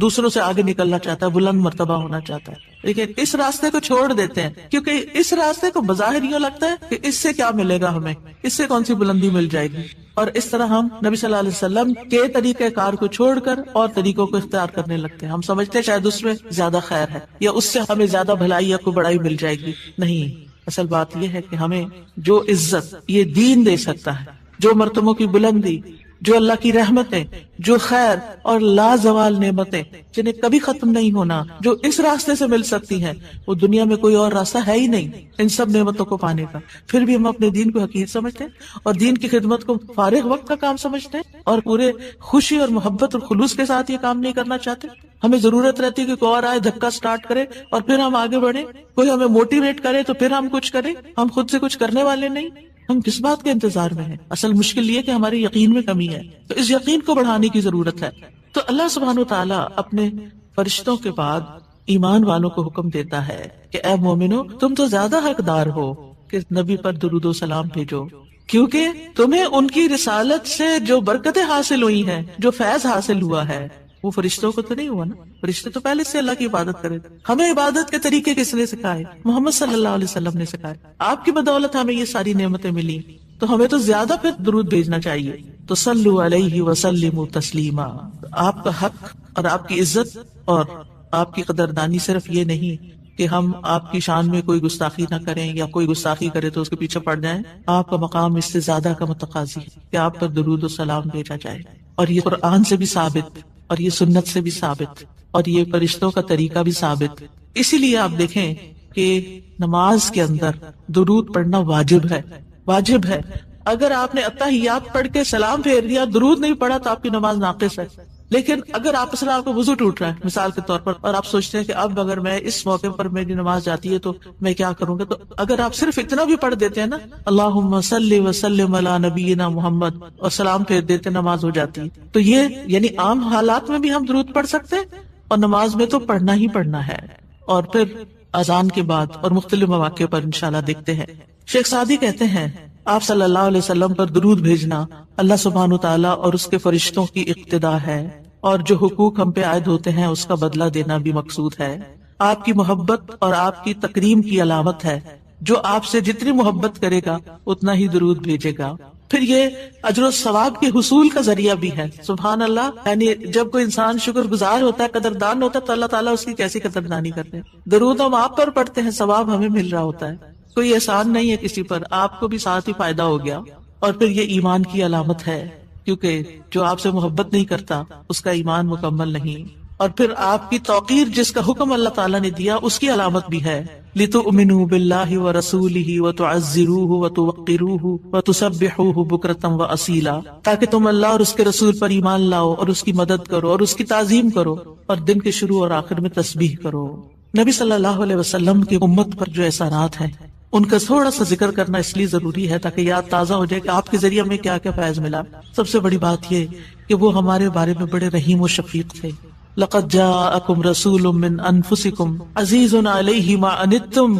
دوسروں سے آگے نکلنا چاہتا ہے، بلند مرتبہ ہونا چاہتا ہے، لیکن اس راستے کو چھوڑ دیتے ہیں کیونکہ اس راستے کو بظاہر یوں لگتا ہے کہ اس سے کیا ملے گا ہمیں، اس سے کون سی بلندی مل جائے گی، اور اس طرح ہم نبی صلی اللہ علیہ وسلم کے طریقہ کار کو چھوڑ کر اور طریقوں کو اختیار کرنے لگتے ہیں. ہم سمجھتے ہیں شاید اس میں زیادہ خیر ہے یا اس سے ہمیں زیادہ بھلائی یا کوئی بڑائی مل جائے گی. نہیں، اصل بات یہ ہے کہ ہمیں جو عزت یہ دین دے سکتا ہے، جو مرتبوں کی بلندی، جو اللہ کی رحمتیں، جو خیر اور لازوال نعمتیں جنہیں کبھی ختم نہیں ہونا، جو اس راستے سے مل سکتی ہیں، وہ دنیا میں کوئی اور راستہ ہے ہی نہیں ان سب نعمتوں کو پانے کا. پھر بھی ہم اپنے دین کو حقیر سمجھتے ہیں اور دین کی خدمت کو فارغ وقت کا کام سمجھتے ہیں اور پورے خوشی اور محبت اور خلوص کے ساتھ یہ کام نہیں کرنا چاہتے. ہمیں ضرورت رہتی ہے کہ کوئی اور آئے، دھکا سٹارٹ کرے اور پھر ہم آگے بڑھیں، کوئی ہمیں موٹیویٹ کرے تو پھر ہم کچھ کریں. ہم خود سے کچھ کرنے والے نہیں. ہم کس بات کے انتظار میں ہیں؟ اصل مشکل یہ کہ ہمارے یقین میں کمی ہے، تو اس یقین کو بڑھانے کی ضرورت ہے. تو اللہ سبحانہ وتعالی اپنے فرشتوں کے بعد ایمان والوں کو حکم دیتا ہے کہ اے مومنو، تم تو زیادہ حقدار ہو کہ نبی پر درود و سلام بھیجو، کیونکہ تمہیں ان کی رسالت سے جو برکتیں حاصل ہوئی ہیں، جو فیض حاصل ہوا ہے، وہ فرشتوں کو تو نہیں ہوا نا. فرشتے تو پہلے سے اللہ کی عبادت کرے. ہمیں عبادت کے طریقے کس نے سکھائے؟ محمد صلی اللہ علیہ وسلم نے سکھائے. آپ کی بدولت ہمیں یہ ساری نعمتیں ملی، تو ہمیں تو زیادہ پھر درود بھیجنا چاہیے. تو صلو علیہ وسلموا تسلیما. آپ کا حق اور آپ کی عزت اور آپ کی قدردانی صرف یہ نہیں کہ ہم آپ کی شان میں کوئی گستاخی نہ کریں یا کوئی گستاخی کرے تو اس کے پیچھے پڑ جائیں. آپ کا مقام اس سے زیادہ کا متقاضی ہے کہ آپ پر درود و سلام بھیجا جائے. اور یہ قرآن سے بھی ثابت اور یہ سنت سے بھی ثابت اور یہ فرشتوں کا طریقہ بھی ثابت. اسی لیے آپ دیکھیں کہ نماز کے اندر درود پڑھنا واجب ہے، واجب ہے. اگر آپ نے اتحیات پڑھ کے سلام پھیر دیا، درود نہیں پڑھا، تو آپ کی نماز ناقص ہے. لیکن اگر آپ کو وضو ٹوٹ رہا ہے مثال کے طور پر، اور آپ سوچتے ہیں کہ اب اگر میں اس موقع پر میری نماز جاتی ہے تو میں کیا کروں گا، تو اگر آپ صرف اتنا بھی پڑھ دیتے ہیں نا، اللہم صلی وسلم علی نبینا محمد، اور سلام پھیر دیتے، نماز ہو جاتی ہے. تو یہ یعنی عام حالات میں بھی ہم درود پڑھ سکتے ہیں اور نماز میں تو پڑھنا ہی پڑھنا ہے. اور پھر اذان کے بعد اور مختلف مواقع پر انشاءاللہ دیکھتے ہیں. شیخ سعدی کہتے ہیں آپ صلی اللہ علیہ وسلم پر درود بھیجنا اللہ سبحانہ وتعالی اور اس کے فرشتوں کی اقتدا ہے، اور جو حقوق ہم پہ عائد ہوتے ہیں اس کا بدلہ دینا بھی مقصود ہے. آپ کی محبت اور آپ کی تکریم کی علامت ہے. جو آپ سے جتنی محبت کرے گا اتنا ہی درود بھیجے گا. پھر یہ اجر و ثواب کے حصول کا ذریعہ بھی ہے. سبحان اللہ. یعنی جب کوئی انسان شکر گزار ہوتا ہے، قدردان ہوتا ہے، تو اللہ تعالیٰ اس کی کیسی قدردانی کرتے ہیں. درود ہم آپ پر پڑھتے ہیں، ثواب ہمیں مل رہا ہوتا ہے. کوئی احسان نہیں ہے کسی پر، آپ کو بھی ساتھ ہی فائدہ ہو گیا. اور پھر یہ ایمان کی علامت ہے، کیونکہ جو آپ سے محبت نہیں کرتا اس کا ایمان مکمل نہیں. اور پھر آپ کی توقیر جس کا حکم اللہ تعالیٰ نے دیا اس کی علامت بھی ہے. لِتُؤْمِنُوا بِاللَّهِ وَرَسُولِهِ وَتُعَزِّرُوهُ وَتُوَقِّرُوهُ وَتُسَبِّحُوهُ بُكْرَةً وَأَصِيلًا، تاکہ تم اللہ اور اس کے رسول پر ایمان لاؤ اور اس کی مدد کرو اور اس کی تعظیم کرو اور دن کے شروع اور آخر میں تسبیح کرو. نبی صلی اللہ علیہ وسلم کی امت پر جو احسانات ہیں ان کا تھوڑا سا ذکر کرنا اس لیے ضروری ہے تاکہ یاد تازہ ہو جائے کہ آپ کے ذریعے ہمیں کیا کیا فیض ملا. سب سے بڑی بات یہ کہ وہ ہمارے بارے میں بڑے رحیم و شفیق تھے. لَقَدْ جَاءَكُمْ رَسُولٌ مِّنْ أَنفُسِكُمْ عَزِيزٌ عَلَيْهِ مَا عَنِتُّمْ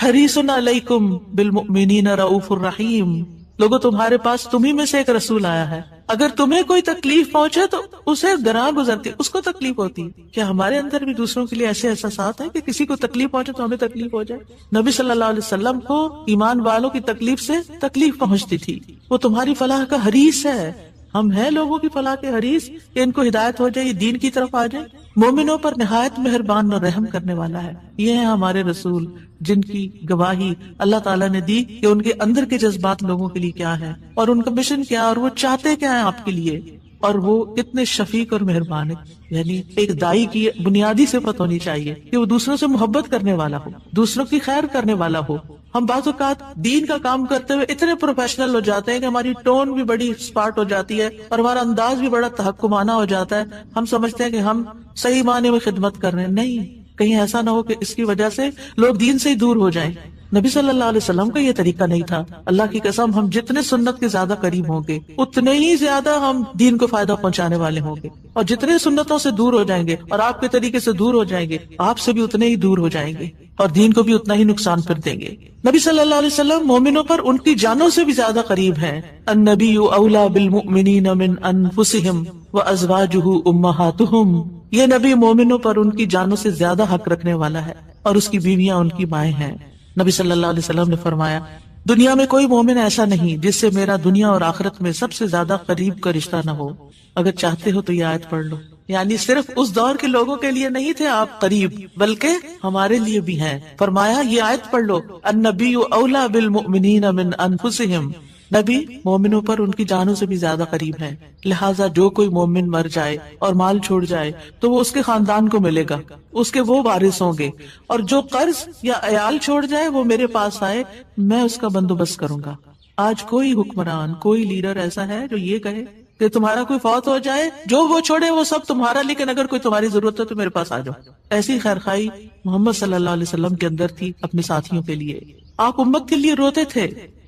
حَرِيصٌ عَلَيْكُمْ بِالْمُؤْمِنِينَ رَءُوفٌ رَحِيمٌ. لوگوں تمہارے پاس تمہیں میں سے ایک رسول آیا ہے، اگر تمہیں کوئی تکلیف پہنچے تو اسے گراں گزرتی، اس کو تکلیف ہوتی. کیا ہمارے اندر بھی دوسروں کے لیے ایسے احساسات ہیں کہ کسی کو تکلیف پہنچے تو ہمیں تکلیف ہو جائے؟ نبی صلی اللہ علیہ وسلم کو ایمان والوں کی تکلیف سے تکلیف پہنچتی تھی. وہ تمہاری فلاح کا حریص ہے. ہم ہیں لوگوں کی فلاح کے حریص کہ ان کو ہدایت ہو جائے، دین کی طرف آ جائے. مومنوں پر نہایت مہربان اور رحم کرنے والا ہے. یہ ہیں ہمارے رسول جن کی گواہی اللہ تعالیٰ نے دی کہ ان کے اندر کے جذبات لوگوں کے لیے کیا ہے اور ان کا مشن کیا اور وہ چاہتے کیا ہیں آپ کے لیے. اور وہ اتنے شفیق اور مہربان ہے. یعنی ایک دائی کی بنیادی صفت ہونی چاہیے کہ وہ دوسروں سے محبت کرنے والا ہو، دوسروں کی خیر کرنے والا ہو. ہم بعض اوقات دین کا کام کرتے ہوئے اتنے پروفیشنل ہو جاتے ہیں کہ ہماری ٹون بھی بڑی اسپارٹ ہو جاتی ہے اور ہمارا انداز بھی بڑا تحکمانہ ہو جاتا ہے. ہم سمجھتے ہیں کہ ہم صحیح معنی میں خدمت کر رہے ہیں. نہیں، کہیں ایسا نہ ہو کہ اس کی وجہ سے لوگ دین سے ہی دور ہو جائیں. نبی صلی اللہ علیہ وسلم کا یہ طریقہ نہیں تھا. اللہ کی قسم ہم جتنے سنت کے زیادہ قریب ہوں گے اتنے ہی زیادہ ہم دین کو فائدہ پہنچانے والے ہوں گے، اور جتنے سنتوں سے دور ہو جائیں گے اور آپ کے طریقے سے دور ہو جائیں گے آپ سے بھی اتنے ہی دور ہو جائیں گے. اور دین کو بھی اتنا ہی نقصان پھر دیں گے۔ نبی صلی اللہ علیہ وسلم مومنوں پر ان کی جانوں سے بھی زیادہ قریب ہیں۔ النبی اولا بالمؤمنین من انفسہم وازواجہ امہاتہم، یہ نبی مومنوں پر ان کی جانوں سے زیادہ حق رکھنے والا ہے اور اس کی بیویاں ان کی مائیں ہیں۔ نبی صلی اللہ علیہ وسلم نے فرمایا دنیا میں کوئی مومن ایسا نہیں جس سے میرا دنیا اور آخرت میں سب سے زیادہ قریب کا رشتہ نہ ہو۔ اگر چاہتے ہو تو یہ آیت پڑھ لو، یعنی صرف اس دور کے لوگوں کے لیے نہیں تھے آپ قریب، بلکہ ہمارے لیے بھی ہیں۔ فرمایا یہ آیت پڑھ لو، النبی اولا بالمؤمنین من انفسہم، نبی مومنوں پر ان کی جانوں سے بھی زیادہ قریب ہے، لہٰذا جو کوئی مومن مر جائے اور مال چھوڑ جائے تو وہ اس کے خاندان کو ملے گا، اس کے وہ وارث ہوں گے، اور جو قرض یا عیال چھوڑ جائے وہ میرے پاس آئے، میں اس کا بندوبست کروں گا۔ آج کوئی حکمران، کوئی لیڈر ایسا ہے جو یہ کہے کہ تمہارا کوئی فوت ہو جائے جو وہ چھوڑے وہ سب تمہارا، لیکن اگر کوئی تمہاری ضرورت ہے تو میرے پاس آ جاؤ؟ ایسی خیرخواہی محمد صلی اللہ علیہ وسلم کے اندر تھی اپنے ساتھیوں کے لیے۔ آپ امت کے لیے روتے تھے۔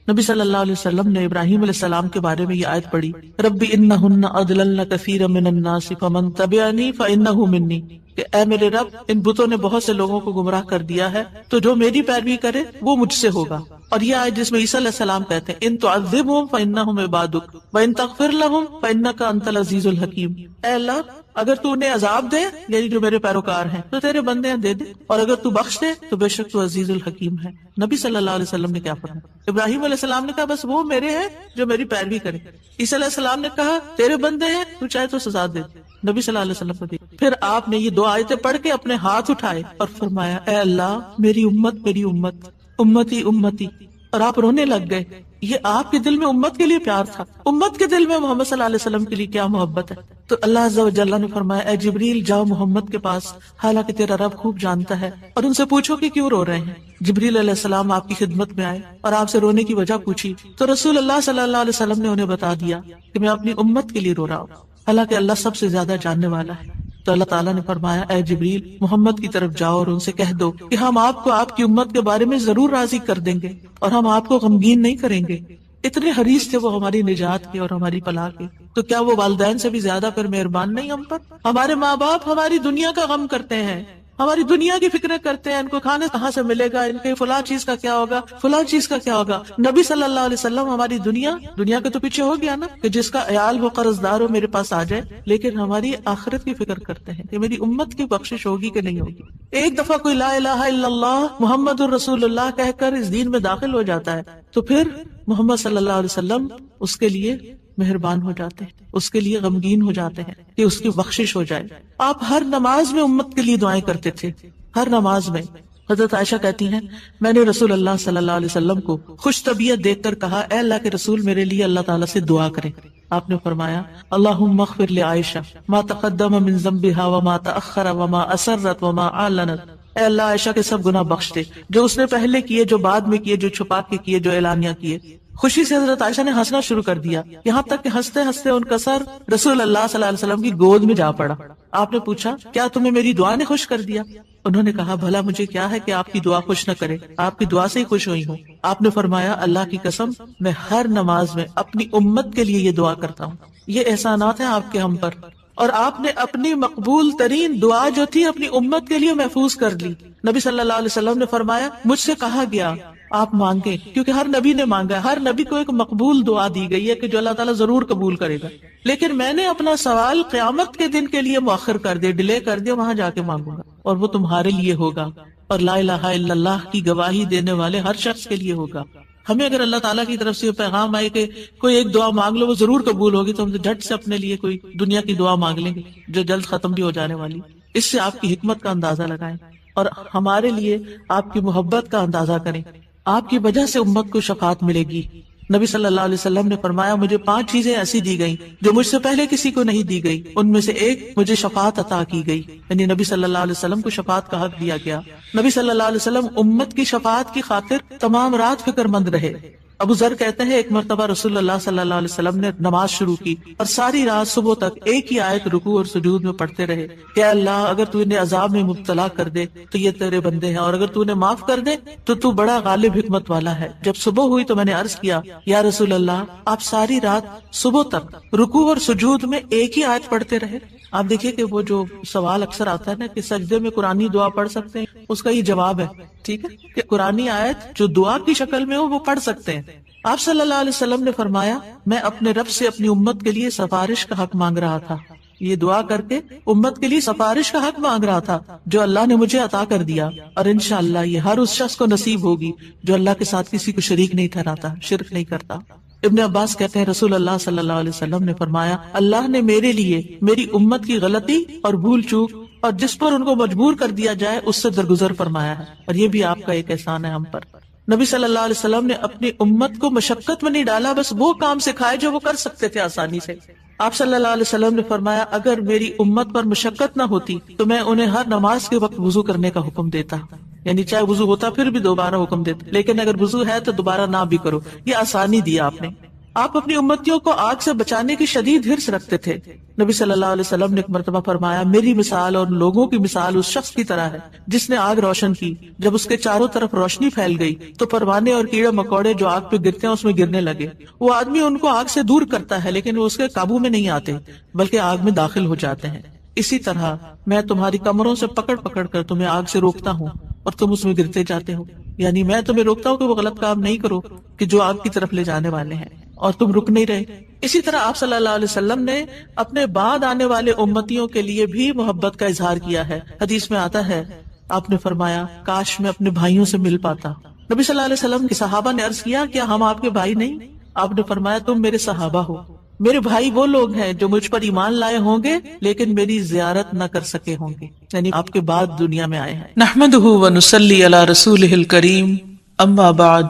نبی صلی اللہ علیہ وسلم نے ابراہیم علیہ السلام کے بارے میں یہ آیت پڑھی، رب انہن اضللن کثیرا من الناس فمن تبعنی فانہ منی، کہ اے میرے رب ان بتوں نے بہت سے لوگوں کو گمراہ کر دیا ہے، تو جو میری پیروی کرے وہ مجھ سے ہوگا۔ اور یہ آیت جس میں عیسیٰ علیہ السلام کہتے ہیں ان تعذبہم فانہم عبادک وان تغفر لہم فانک انت العزیز الحکیم، اے اللہ اگر تو انہیں عذاب دے، یعنی جو میرے پیروکار ہیں تو تیرے بندے ہیں دے دے، اور اگر تو بخش دے تو بے شک تو عزیز الحکیم ہے۔ نبی صلی اللہ علیہ وسلم نے کیا فرمایا؟ ابراہیم علیہ السلام نے کہا بس وہ میرے ہیں جو میری پیروی کرے۔ عیسیٰ علیہ السلام نے کہا تیرے بندے ہیں تو چاہے تو سزا دے۔ نبی صلی اللہ علیہ وسلم کو دی۔ پھر آپ نے یہ دو آیتیں پڑھ کے اپنے ہاتھ اٹھائے اور فرمایا اے اللہ میری امت میری امت، امتی امتی، اور آپ رونے لگ گئے۔ یہ آپ کے دل میں امت کے لیے پیار تھا، امت کے دل میں محمد صلی اللہ علیہ وسلم کے لیے کیا محبت ہے۔ تو اللہ عز و جل نے فرمایا اے جبریل جاؤ محمد کے پاس، حالانکہ تیرا رب خوب جانتا ہے، اور ان سے پوچھو کہ کیوں رو رہے ہیں۔ جبریل علیہ السلام آپ کی خدمت میں آئے اور آپ سے رونے کی وجہ پوچھی، تو رسول اللہ صلی اللہ علیہ وسلم نے انہیں بتا دیا کہ میں اپنی امت کے لیے رو رہا ہوں، حالانکہ اللہ سب سے زیادہ جاننے والا ہے۔ تو اللہ تعالیٰ نے فرمایا اے جبریل محمد کی طرف جاؤ اور ان سے کہہ دو کہ ہم آپ کو آپ کی امت کے بارے میں ضرور راضی کر دیں گے اور ہم آپ کو غمگین نہیں کریں گے۔ اتنے حریص تھے وہ ہماری نجات کے اور ہماری فلاح کے، تو کیا وہ والدین سے بھی زیادہ پھر مہربان نہیں ہم پر؟ ہمارے ماں باپ ہماری دنیا کا غم کرتے ہیں، ہماری دنیا کی فکریں کرتے ہیں، ان کو کھانے کہاں سے ملے گا، ان کے فلاں چیز کا کیا ہوگا، فلاں چیز کا کیا ہوگا۔ نبی صلی اللہ علیہ وسلم ہماری دنیا کے تو پیچھے ہو گیا نا کہ جس کا عیال ہو قرض دار ہو میرے پاس آ جائے، لیکن ہماری آخرت کی فکر کرتے ہیں کہ میری امت کی بخشش ہوگی کہ نہیں ہوگی۔ ایک دفعہ کوئی لا الہ الا اللہ محمد الرسول اللہ کہہ کر اس دین میں داخل ہو جاتا ہے تو پھر محمد صلی اللہ علیہ وسلم اس کے لیے مہربان ہو جاتے ہیں، اس کے لیے غمگین ہو جاتے ہیں کہ اس کی بخشش ہو جائے۔ آپ ہر نماز میں امت کے لیے دعائیں کرتے تھے، ہر نماز میں۔ حضرت عائشہ کہتی ہیں میں نے رسول اللہ صلی اللہ علیہ وسلم کو خوش طبیعت دیکھ کر کہا اے اللہ کے رسول میرے لیے اللہ تعالیٰ سے دعا کریں۔ آپ نے فرمایا اللہم اغفر لعائشہ ما تقدم من ذنبها وما تأخر وما اسرت وما اعلنت، اے اللہ عائشہ کے سب گناہ بخش دے، جو اس نے پہلے کیے، جو بعد میں کیے، جو چھپا کے کیے، جو اعلانیہ کیے۔ خوشی سے حضرت عائشہ نے ہنسنا شروع کر دیا، یہاں تک کہ ہنستے ہنستے ان کا سر رسول اللہ صلی اللہ علیہ وسلم کی گود میں جا پڑا۔ آپ نے پوچھا کیا تمہیں میری دعا نے خوش کر دیا؟ انہوں نے کہا بھلا مجھے کیا ہے کہ آپ کی دعا خوش نہ کرے، آپ کی دعا سے ہی خوش ہوئی ہوں۔ آپ نے فرمایا اللہ کی قسم میں ہر نماز میں اپنی امت کے لیے یہ دعا کرتا ہوں۔ یہ احسانات ہیں آپ کے ہم پر، اور آپ نے اپنی مقبول ترین دعا جو تھی اپنی امت کے لیے محفوظ کر لی۔ نبی صلی اللہ علیہ وسلم نے فرمایا مجھ سے کہا گیا آپ مانگیں، کیونکہ ہر نبی نے مانگا، ہر نبی کو ایک مقبول دعا دی گئی ہے کہ جو اللہ تعالیٰ ضرور قبول کرے گا، لیکن میں نے اپنا سوال قیامت کے دن کے لیے مؤخر کر دیا، ڈیلے کر دیا، وہاں جا کے مانگوں گا اور وہ تمہارے لیے ہوگا، اور لا الہ الا اللہ کی گواہی دینے والے ہر شخص کے لیے ہوگا۔ ہمیں اگر اللہ تعالیٰ کی طرف سے پیغام آئے کہ کوئی ایک دعا مانگ لو وہ ضرور قبول ہوگی، تو ہم جھٹ سے اپنے لیے کوئی دنیا کی دعا مانگ لیں گے جو جلد ختم بھی ہو جانے والی۔ اس سے آپ کی حکمت کا اندازہ لگائیں اور ہمارے لیے آپ کی محبت کا اندازہ کریں۔ آپ کی وجہ سے امت کو شفاعت ملے گی۔ نبی صلی اللہ علیہ وسلم نے فرمایا مجھے 5 چیزیں ایسی دی گئیں جو مجھ سے پہلے کسی کو نہیں دی گئی، ان میں سے ایک مجھے شفاعت عطا کی گئی، یعنی نبی صلی اللہ علیہ وسلم کو شفاعت کا حق دیا گیا۔ نبی صلی اللہ علیہ وسلم امت کی شفاعت کی خاطر تمام رات فکر مند رہے۔ ابو ذر کہتے ہیں ایک مرتبہ رسول اللہ صلی اللہ علیہ وسلم نے نماز شروع کی اور ساری رات صبح تک ایک ہی آیت رکوع اور سجود میں پڑھتے رہے کہ اللہ اگر تو انہیں عذاب میں مبتلا کر دے تو یہ تیرے بندے ہیں، اور اگر تو انہیں معاف کر دے تو تو بڑا غالب حکمت والا ہے۔ جب صبح ہوئی تو میں نے عرض کیا یا رسول اللہ آپ ساری رات صبح تک رکوع اور سجود میں ایک ہی آیت پڑھتے رہے؟ آپ دیکھیے کہ وہ جو سوال اکثر آتا ہے نا کہ سجدے میں قرآنی دعا پڑھ سکتے ہیں، اس کا یہ جواب ہے، ٹھیک ہے، کہ قرآنی آیت جو دعا کی شکل میں ہو وہ پڑھ سکتے ہیں۔ آپ صلی اللہ علیہ وسلم نے فرمایا، میں اپنے رب سے اپنی امت کے لیے سفارش کا حق مانگ رہا تھا، یہ دعا کر کے امت کے لیے سفارش کا حق مانگ رہا تھا جو اللہ نے مجھے عطا کر دیا، اور انشاءاللہ یہ ہر اس شخص کو نصیب ہوگی جو اللہ کے ساتھ کسی کو شریک نہیں ٹھہراتا، شرک نہیں کرتا۔ ابن عباس کہتے ہیں رسول اللہ صلی اللہ علیہ وسلم نے فرمایا، اللہ نے میرے لیے میری امت کی غلطی اور بھول چوک اور جس پر ان کو مجبور کر دیا جائے اس سے درگزر فرمایا ہے، اور یہ بھی آپ کا ایک احسان ہے ہم پر۔ نبی صلی اللہ علیہ وسلم نے اپنی امت کو مشقت میں نہیں ڈالا، بس وہ کام سکھائے جو وہ کر سکتے تھے آسانی سے۔ آپ صلی اللہ علیہ وسلم نے فرمایا، اگر میری امت پر مشقت نہ ہوتی تو میں انہیں ہر نماز کے وقت وضو کرنے کا حکم دیتا، یعنی چاہے وضو ہوتا پھر بھی دوبارہ حکم دیتا، لیکن اگر وضو ہے تو دوبارہ نہ بھی کرو، یہ آسانی دیا آپ نے۔ آپ اپنی امتیوں کو آگ سے بچانے کی شدید حرص رکھتے تھے۔ نبی صلی اللہ علیہ وسلم نے ایک مرتبہ فرمایا، میری مثال اور لوگوں کی مثال اس شخص کی طرح ہے جس نے آگ روشن کی، جب اس کے چاروں طرف روشنی پھیل گئی تو پروانے اور کیڑے مکوڑے جو آگ پہ گرتے ہیں اس میں گرنے لگے۔ وہ آدمی ان کو آگ سے دور کرتا ہے لیکن وہ اس کے قابو میں نہیں آتے بلکہ آگ میں داخل ہو جاتے ہیں۔ اسی طرح میں تمہاری کمروں سے پکڑ پکڑ کر تمہیں آگ سے روکتا ہوں اور تم اس میں گرتے جاتے ہو، یعنی میں تمہیں روکتا ہوں کہ وہ غلط کام نہیں کرو کہ جو آگ کی طرف لے جانے والے ہیں، اور تم رک نہیں رہے۔ اسی طرح آپ صلی اللہ علیہ وسلم نے اپنے بعد آنے والے امتیوں کے لیے بھی محبت کا اظہار کیا ہے۔ حدیث میں آتا ہے، آپ نے فرمایا، کاش میں اپنے بھائیوں سے مل پاتا۔ نبی صلی اللہ علیہ وسلم کے صحابہ نے عرض کیا، کیا ہم آپ کے بھائی نہیں؟ آپ نے فرمایا، تم میرے صحابہ ہو، میرے بھائی وہ لوگ ہیں جو مجھ پر ایمان لائے ہوں گے لیکن میری زیارت نہ کر سکے ہوں گے، یعنی آپ کے بعد دنیا میں آئے ہیں۔ نحمدہ ونصلی علی رسولہ الکریم، اما بعد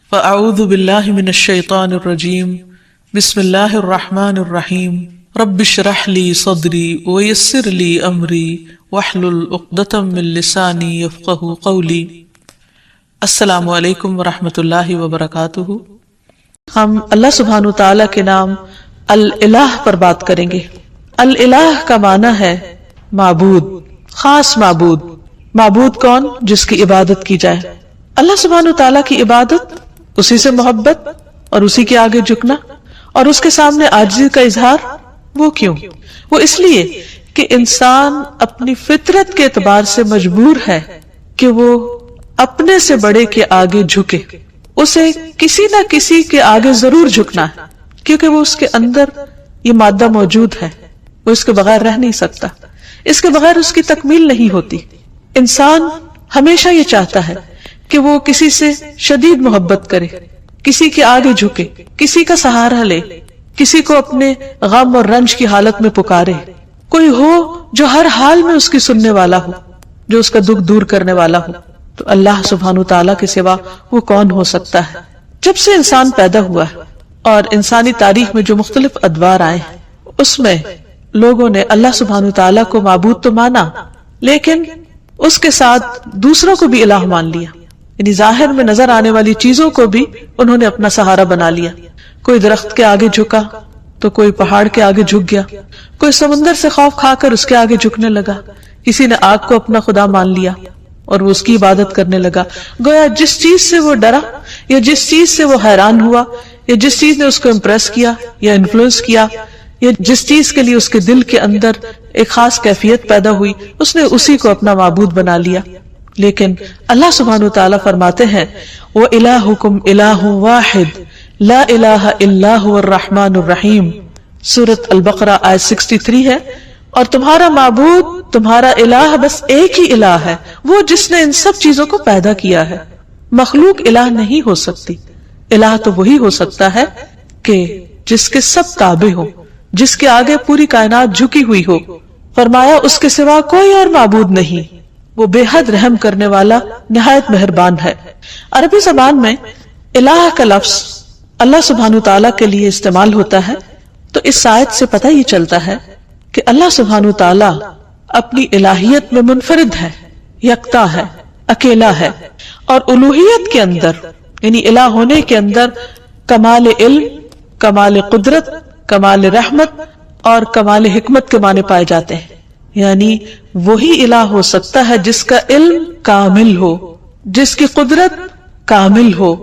فاعوذ باللہ من الشیطان الرجیم، بسم اللہ الرحمن الرحیم، رب اشرح لی صدری ویسر لی امری واحلل عقدۃ من لسانی یفقہوا قولی۔ السلام علیکم ورحمۃ اللہ وبرکاتہ۔ ہم اللہ سبحانہ تعالیٰ کے نام الالہ پر بات کریں گے۔ الالہ کا معنی ہے معبود، خاص معبود۔ معبود کون؟ جس کی عبادت کی جائے۔ اللہ سبحانہ تعالیٰ کی عبادت، اسی سے محبت اور اسی کے آگے جھکنا اور اس کے سامنے عاجزی کا اظہار۔ وہ کیوں؟ وہ اس لیے کہ انسان اپنی فطرت کے اعتبار سے مجبور ہے کہ وہ اپنے سے بڑے کے آگے جھکے، اسے کسی نہ کسی کے آگے ضرور جھکنا ہے، کیونکہ وہ اس کے اندر یہ مادہ موجود ہے، وہ اس کے بغیر رہ نہیں سکتا، اس کے بغیر اس کی تکمیل نہیں ہوتی۔ انسان ہمیشہ یہ چاہتا ہے کہ وہ کسی سے شدید محبت کرے، کسی کے آگے جھکے، کسی کا سہارا لے، کسی کو اپنے غم اور رنج کی حالت میں پکارے، کوئی ہو جو ہر حال میں اس کی سننے والا ہو، جو اس کا دکھ دور کرنے والا ہو۔ تو اللہ سبحانہ تعالیٰ کے سوا وہ کون ہو سکتا ہے؟ جب سے انسان پیدا ہوا ہے اور انسانی تاریخ میں جو مختلف ادوار آئے ہیں، اس میں لوگوں نے اللہ سبحانہ تعالیٰ کو معبود تو مانا، لیکن اس کے ساتھ دوسروں کو بھی الہ مان لیا، یعنی ظاہر میں نظر آنے والی چیزوں کو بھی انہوں نے اپنا سہارا بنا لیا۔ کوئی درخت کے آگے جھکا تو کوئی پہاڑ کے آگے جھک گیا، کوئی سمندر سے خوف کھا کر اس کے آگے جھکنے لگا، کسی نے آگ کو اپنا خدا مان لیا اور وہ اس کی عبادت کرنے لگا۔ گویا جس چیز سے وہ ڈرا یا جس چیز سے وہ حیران ہوا یا جس چیز نے اس کو امپریس کیا یا انفلوئنس کیا یا جس چیز کے لیے اس کے دل کے اندر ایک خاص کیفیت پیدا ہوئی، اس نے اسی کو اپنا معبود بنا لیا۔ لیکن اللہ سبحانہ تعالیٰ فرماتے ہیں، وَإِلَٰهُكُمْ إِلَٰهٌ وَاحِدٌ لَا إِلَٰهَ إِلَّا هُوَ الرَّحْمَٰنُ الرَّحِيمُ۔ سورۃ البقرہ آیت 63 ہے، اور تمہارا معبود، تمہارا الہ بس ایک ہی الہ ہے، وہ جس نے ان سب چیزوں کو پیدا کیا ہے۔ مخلوق الہ نہیں ہو سکتی، الہ تو وہی ہو سکتا ہے کہ جس کے سب تابع ہو، جس کے آگے پوری کائنات جھکی ہوئی ہو۔ فرمایا اس کے سوا کوئی اور معبود نہیں، وہ بے حد رحم کرنے والا، نہایت مہربان ہے۔ عربی زبان میں الہ کا لفظ اللہ سبحانہ تعالیٰ کے لیے استعمال ہوتا ہے، تو اس آیت سے پتہ یہ چلتا ہے کہ اللہ سبحانہ تعالیٰ اپنی الہیت میں منفرد ہے، یکتا ہے، اکیلا ہے، اور الوہیت کے اندر یعنی الہ ہونے کے اندر کمال علم، کمال قدرت، کمال رحمت اور کمال حکمت کے معنی پائے جاتے ہیں۔ یعنی وہی الہ ہو سکتا ہے جس کا علم کامل ہو، جس کی قدرت کامل ہو،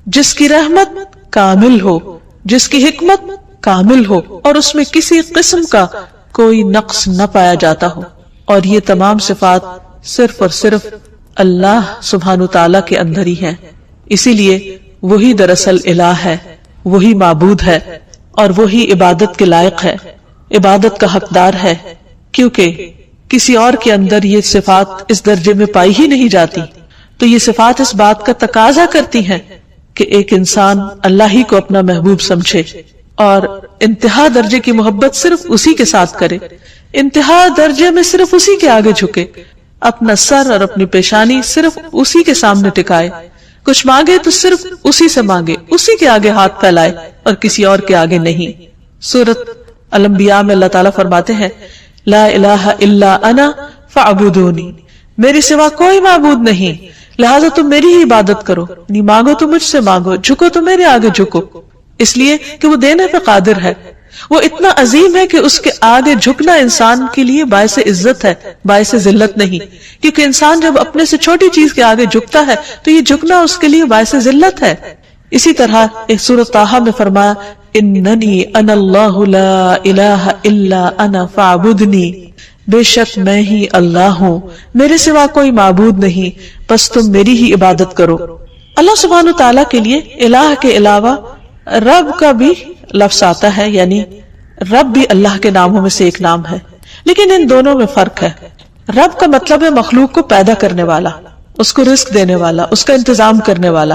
جس کی رحمت کامل ہو، جس کی حکمت کامل ہو، اور اس میں کسی قسم کا کوئی نقص نہ پایا جاتا ہو، اور یہ تمام صفات صرف اور صرف اللہ سبحانہ تعالیٰ کے اندر ہی ہیں. اسی لیے وہی دراصل الہ ہے، وہی معبود ہے، اور وہی عبادت کے لائق ہے، عبادت کا حقدار ہے، کیونکہ کسی اور کے اندر یہ صفات اس درجے میں پائی ہی نہیں جاتی. تو یہ صفات اس بات کا تقاضا کرتی ہیں کہ ایک انسان اللہ ہی کو اپنا محبوب سمجھے اور انتہا درجے کی محبت صرف اسی کے ساتھ کرے، انتہا درجے میں صرف اسی کے آگے جھکے، اپنا سر اور اپنی پیشانی صرف اسی کے سامنے ٹکائے، کچھ مانگے تو صرف اسی سے مانگے، اسی کے آگے ہاتھ پھیلائے اور کسی اور کے آگے نہیں. سورۃ الانبیاء میں اللہ تعالیٰ فرماتے ہیں لا الہ الا انا فاعبدونی، میرے سوا کوئی معبود نہیں، لہٰذا تم میری ہی عبادت کرو، نہیں مانگو تو مجھ سے مانگو، جھکو تو میرے آگے جھکو، اس لیے کہ وہ دینے پہ قادر ہے. وہ اتنا عظیم ہے کہ اس کے آگے جھکنا انسان کے لیے باعث عزت ہے، باعث ذلت نہیں، کیونکہ انسان جب اپنے سے چھوٹی چیز کے آگے جھکتا ہے تو یہ جھکنا اس کے لیے باعث ذلت ہے. اسی طرح ایک سورۃ طٰہٰ میں فرمایا اننی انا اللہ لا الہ الا انا فاعبدنی، بے شک میں ہی اللہ ہوں، میرے سوا کوئی معبود نہیں، بس تم میری ہی عبادت کرو. اللہ سبحانہ تعالیٰ کے لیے الہ کے علاوہ رب کا بھی لفظ آتا ہے، یعنی رب بھی اللہ کے ناموں میں سے ایک نام ہے، لیکن ان دونوں میں فرق ہے. رب کا مطلب ہے مخلوق کو پیدا کرنے والا، اس کو رزق دینے والا، اس کا انتظام کرنے والا،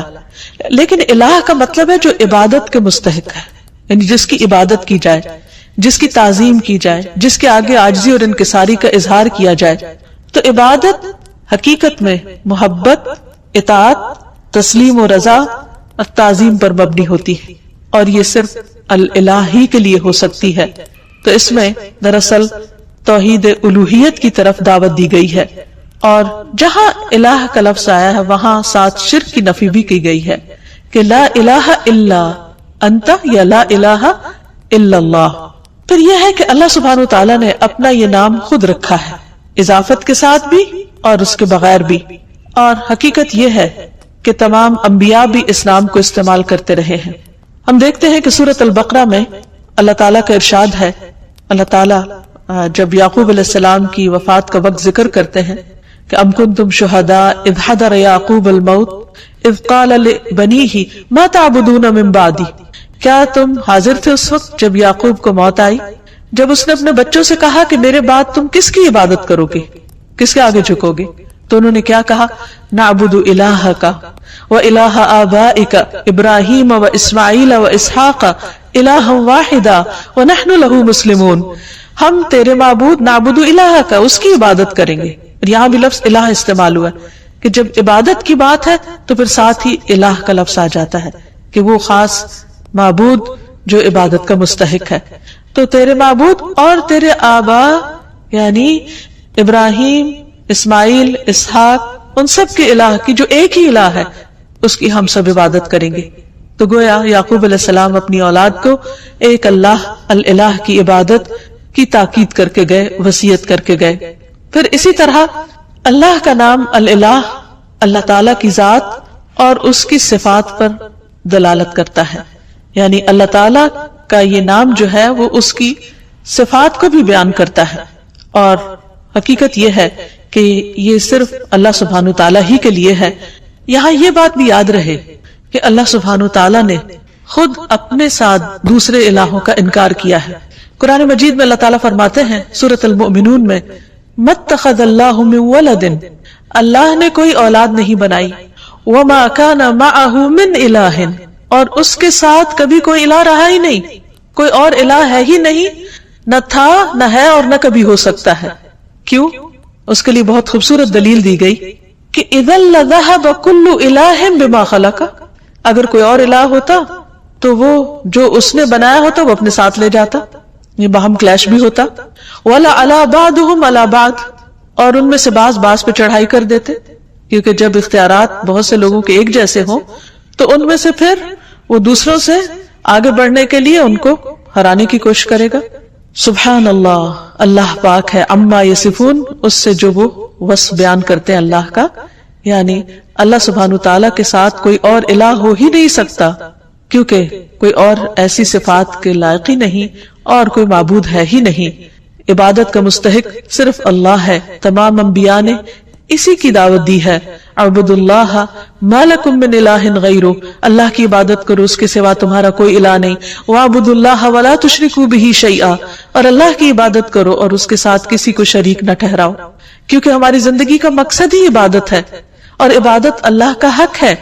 لیکن الہ کا مطلب ہے جو عبادت کے مستحق ہے، یعنی جس کی عبادت کی جائے، جس کی تعظیم کی جائے، جس کے آگے عاجزی اور انکساری کا اظہار کیا جائے. تو عبادت حقیقت میں محبت، اطاعت، تسلیم و رضا اور تعظیم پر مبنی ہوتی ہے، اور یہ صرف الہ ہی کے لیے ہو سکتی ہے. تو اس میں دراصل توحید الوہیت کی طرف دعوت دی گئی ہے، اور جہاں الہ کا لفظ آیا ہے وہاں ساتھ شرک کی نفی بھی کی گئی ہے کہ لا الہ الا انت یا لا الہ الا اللہ. پھر یہ ہے کہ اللہ سبحانہ تعالیٰ نے اپنا یہ نام خود رکھا ہے، اضافت کے ساتھ بھی اور اس کے بغیر بھی، اور حقیقت یہ ہے کہ تمام انبیاء بھی اس نام کو استعمال کرتے رہے ہیں. ہم دیکھتے ہیں کہ سورۃ البقرہ میں اللہ تعالیٰ کا ارشاد ہے، اللہ تعالیٰ جب یعقوب علیہ السلام کی وفات کا وقت ذکر کرتے ہیں کہ ام کنتم شہداء اذ حضر یعقوب الموت اذ قال لبنیہ ما تعبدون من بعدی، کیا تم حاضر تھے اس وقت جب یعقوب کو موت آئی، جب اس نے اپنے بچوں سے کہا کہ میرے بعد تم کس کی عبادت کرو گے، کس کے آگے جھکو گے؟ تو انہوں نے کیا کہا؟ نعبد الہک و الہ آبائک ابراہیم و اسماعیل و اسحاق الہا واحدا ونحن لہ مسلمون، ہم تیرے معبود نعبد الہک، اس کی عبادت کریں گے. یہاں بھی لفظ الہ استعمال ہوا ہے کہ جب عبادت کی بات ہے تو پھر ساتھ ہی الہ کا لفظ آ جاتا ہے کہ وہ خاص معبود جو عبادت کا مستحق ہے. تو تیرے معبود اور تیرے آبا یعنی ابراہیم، اسماعیل، اسحاق، ان سب کے الہ کی جو ایک ہی الہ ہے اس کی ہم سب عبادت کریں گے. تو گویا یعقوب علیہ السلام اپنی اولاد کو ایک اللہ الہ کی عبادت کی تاکید کر کے گئے، وصیت کر کے گئے. پھر اسی طرح اللہ کا نام الہ اللہ تعالی کی ذات اور اس کی صفات پر دلالت کرتا ہے، یعنی اللہ تعالی کا یہ نام جو ہے وہ اس کی صفات کو بھی بیان کرتا ہے. اور حقیقت یہ ہے کہ یہ صرف اللہ سبحانہ تعالیٰ ہی کے لیے ہے. یہاں یہ بات بھی یاد رہے کہ اللہ سبحانہ تعالیٰ نے خود اپنے ساتھ دوسرے الہوں کا انکار کیا ہے. قرآن مجید میں اللہ تعالیٰ فرماتے ہیں سورۃ المؤمنون میں مَتَّخَذَ اللَّهُ مِن وَلَدٍ، اللہ نے کوئی اولاد نہیں بنائی، وَمَا كَانَ مَعَهُ مِنْ إِلَٰهٍ، اور اس کے ساتھ کبھی کوئی الہ رہا ہی نہیں، کوئی اور الہ ہے ہی نہیں، نہ تھا نہ ہے اور نہ کبھی ہو سکتا ہے. کیوں؟ اس کے لیے بہت خوبصورت دلیل دی گئی کہ اِذًا لَذَهَبَ كُلُّ إِلَٰهٍ بِمَا خَلَقَ، اگر کوئی اور الہ ہوتا تو وہ جو اس نے بنایا ہوتا وہ اپنے ساتھ لے جاتا، یہ باہم کلیش بھی ہوتا. وَلَا عَلَى بَعْضُهُمْ عَلَى بَعْضٍ، اور ان میں سے بعض پہ چڑھائی کر دیتے، کیونکہ جب اختیارات بہت سے لوگوں کے ایک جیسے ہوں تو ان میں سے پھر وہ دوسروں سے آگے بڑھنے کے لیے ان کو ہرانے کی کوشش کرے گا. سبحان اللہ، اللہ پاک ہے عما یصفون، اس سے جو وہ وصف بیان کرتے ہیں اللہ کا، یعنی اللہ سبحانہ تعالیٰ کے ساتھ کوئی اور الہ ہو ہی نہیں سکتا، کیونکہ کوئی اور ایسی صفات کے لائق ہی نہیں اور کوئی معبود ہے ہی نہیں. عبادت کا مستحق صرف اللہ ہے. تمام انبیاء نے اسی کی دعوت دی ہے. اعبدوا اللہ ما لکم من الہ غیرہ، اللہ کی عبادت کرو، اس کے سوا تمہارا کوئی الہ نہیں. واعبدوا اللہ ولا تشرکوا بہ شیئا، اور اللہ کی عبادت کرو اور اس کے ساتھ کسی کو شریک نہ ٹھہراؤ، کیونکہ ہماری زندگی کا مقصد ہی عبادت ہے اور عبادت اللہ کا حق ہے.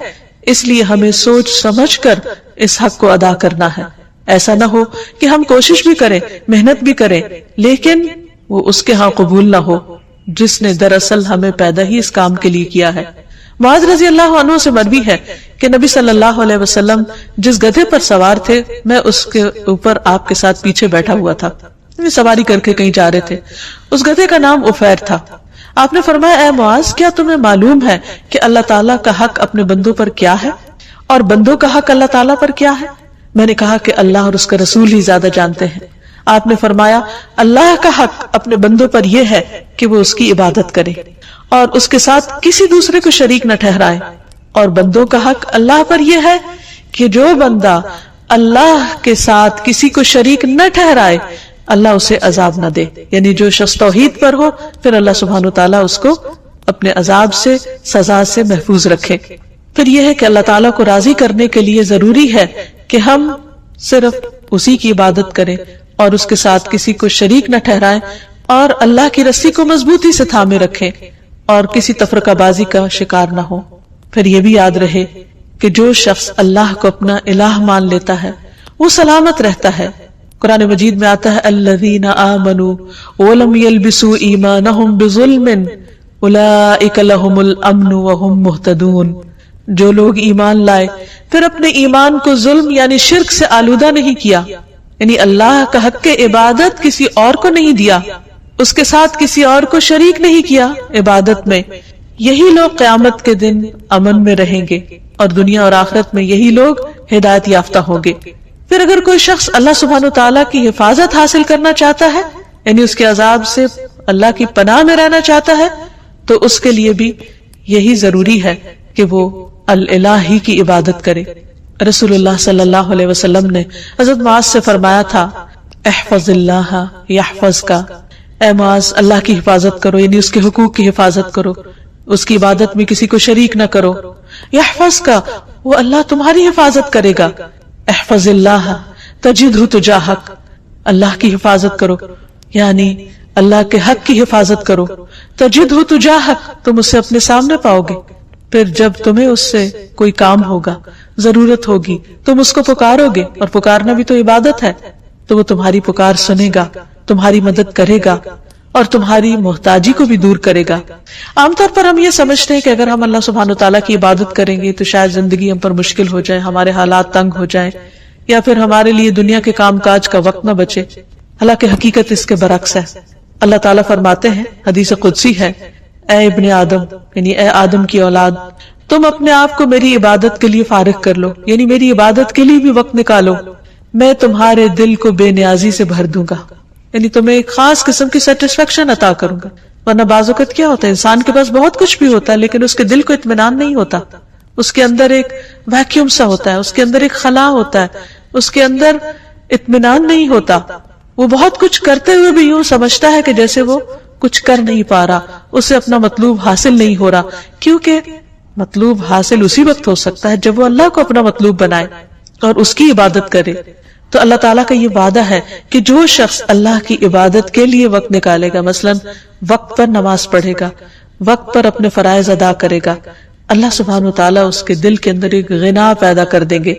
اس لیے ہمیں سوچ سمجھ کر اس حق کو ادا کرنا ہے. ایسا نہ ہو کہ ہم کوشش بھی کریں، محنت بھی کریں، لیکن وہ اس کے ہاں قبول نہ ہو جس نے دراصل ہمیں پیدا ہی اس کام کے لیے کیا ہے. معاذ رضی اللہ عنہ سے مروی ہے کہ نبی صلی اللہ علیہ وسلم جس گدھے پر سوار تھے، میں اس کے اوپر آپ کے ساتھ پیچھے بیٹھا ہوا تھا. سواری کر کے کہیں جا رہے تھے. اس گدھے کا نام عفیر تھا. آپ نے فرمایا، اے معاذ، کیا تمہیں معلوم ہے کہ اللہ تعالیٰ کا حق اپنے بندوں پر کیا ہے اور بندوں کا حق اللہ تعالیٰ پر کیا ہے؟ میں نے کہا کہ اللہ اور اس کا رسول ہی زیادہ جانتے ہیں. آپ نے فرمایا، اللہ کا حق اپنے بندوں پر یہ ہے کہ وہ اس کی عبادت کرے اور اس کے ساتھ کسی دوسرے کو شریک نہ ٹھہرائے، اور بندوں کا حق اللہ پر یہ ہے کہ جو بندہ اللہ کے ساتھ کسی کو شریک نہ ٹھہرائے اللہ اسے عذاب نہ دے. یعنی جو شخص توحید پر ہو پھر اللہ سبحانہ وتعالیٰ اس کو اپنے عذاب سے، سزا سے محفوظ رکھے. پھر یہ ہے کہ اللہ تعالیٰ کو راضی کرنے کے لیے ضروری ہے کہ ہم صرف اسی کی عبادت کریں اور اس کے ساتھ کسی کو شریک نہ ٹھہرائیں اور اللہ کی رسی کو مضبوطی سے تھامے رکھیں اور کسی تفرقہ بازی کا شکار نہ ہو. پھر یہ بھی یاد رہے کہ جو شخص اللہ کو اپنا الہ مان لیتا ہے وہ سلامت رہتا ہے. قرآن مجید میں آتا ہے، الذین آمنوا ولم یلبسوا ایمانہم بظلم اولئک لہم الامن وہم مہتدون. جو لوگ ایمان لائے پھر اپنے ایمان کو ظلم یعنی شرک سے آلودہ نہیں کیا، یعنی اللہ کا حق کے عبادت کسی اور کو نہیں دیا، اس کے ساتھ کسی اور کو شریک نہیں کیا عبادت میں، یہی لوگ قیامت کے دن امن میں رہیں گے اور دنیا اور آخرت میں یہی لوگ ہدایت یافتہ ہوں گے. پھر اگر کوئی شخص اللہ سبحانہ تعالیٰ کی حفاظت حاصل کرنا چاہتا ہے، یعنی اس کے عذاب سے اللہ کی پناہ میں رہنا چاہتا ہے، تو اس کے لیے بھی یہی ضروری ہے کہ وہ الہ ہی کی عبادت کرے. رسول اللہ صلی اللہ علیہ وسلم نے حضرت معاذ سے فرمایا تھا، احفظ اللہ یحفظ کا، اے معاذ اللہ کی حفاظت کرو، یعنی اس کے حقوق کی حفاظت کرو، اس کی عبادت میں کسی کو شریک نہ کرو. یحفظ کا، وہ اللہ تمہاری حفاظت کرے گا. احفظ اللہ تجدہ تجاہک، اللہ کی حفاظت کرو یعنی اللہ کے حق کی حفاظت کرو. تجدہ تجاہک، تم اسے اپنے سامنے پاؤ گے. پھر جب تمہیں اس سے کوئی کام ہوگا، ضرورت ہوگی، تم اس کو پکارو گے، اور پکارنا بھی تو عبادت ہے، تو وہ تمہاری پکار سنے گا، تمہاری مدد کرے گا اور تمہاری محتاجی کو بھی دور کرے گا. عام طور پر ہم یہ سمجھتے ہیں کہ اگر ہم اللہ سبحانہ تعالیٰ کی عبادت کریں گے تو شاید زندگی ہم پر مشکل ہو جائے، ہمارے حالات تنگ ہو جائیں، یا پھر ہمارے لیے دنیا کے کام کاج کا وقت نہ بچے. حالانکہ حقیقت اس کے برعکس ہے. اللہ تعالیٰ فرماتے ہیں، حدیث قدسی ہے، اے ابن آدم، یعنی اے آدم کی اولاد، تم اپنے آپ کو میری عبادت کے لیے فارغ کر لو، یعنی میری عبادت کے لیے بھی وقت نکالو، میں تمہارے دل کو بے نیازی سے بھر دوں گا، یعنی تمہیں ایک خاص قسم کی سیٹسفیکشن عطا کروں گا. ورنہ بعض اوقات کیا ہوتا ہے، انسان کے پاس بہت کچھ بھی ہوتا ہے لیکن اس کے دل کو اطمینان نہیں ہوتا، اس کے اندر ایک ویکیوم سا ہوتا ہے، اس کے اندر ایک خلا ہوتا ہے، اس کے اندر اطمینان نہیں ہوتا. وہ بہت کچھ کرتے ہوئے بھی یوں سمجھتا ہے کہ جیسے وہ کچھ کر نہیں پا رہا، اسے اپنا مطلوب حاصل نہیں ہو رہا، کیونکہ مطلوب حاصل اسی وقت ہو سکتا ہے جب وہ اللہ کو اپنا مطلوب بنائے اور اس کی عبادت کرے. تو اللہ تعالیٰ کا یہ وعدہ ہے کہ جو شخص اللہ کی عبادت کے لیے وقت نکالے گا، مثلا وقت پر نماز پڑھے گا، وقت پر اپنے فرائض ادا کرے گا، اللہ سبحانہ وتعالیٰ اس کے دل کے اندر ایک غنا پیدا کر دیں گے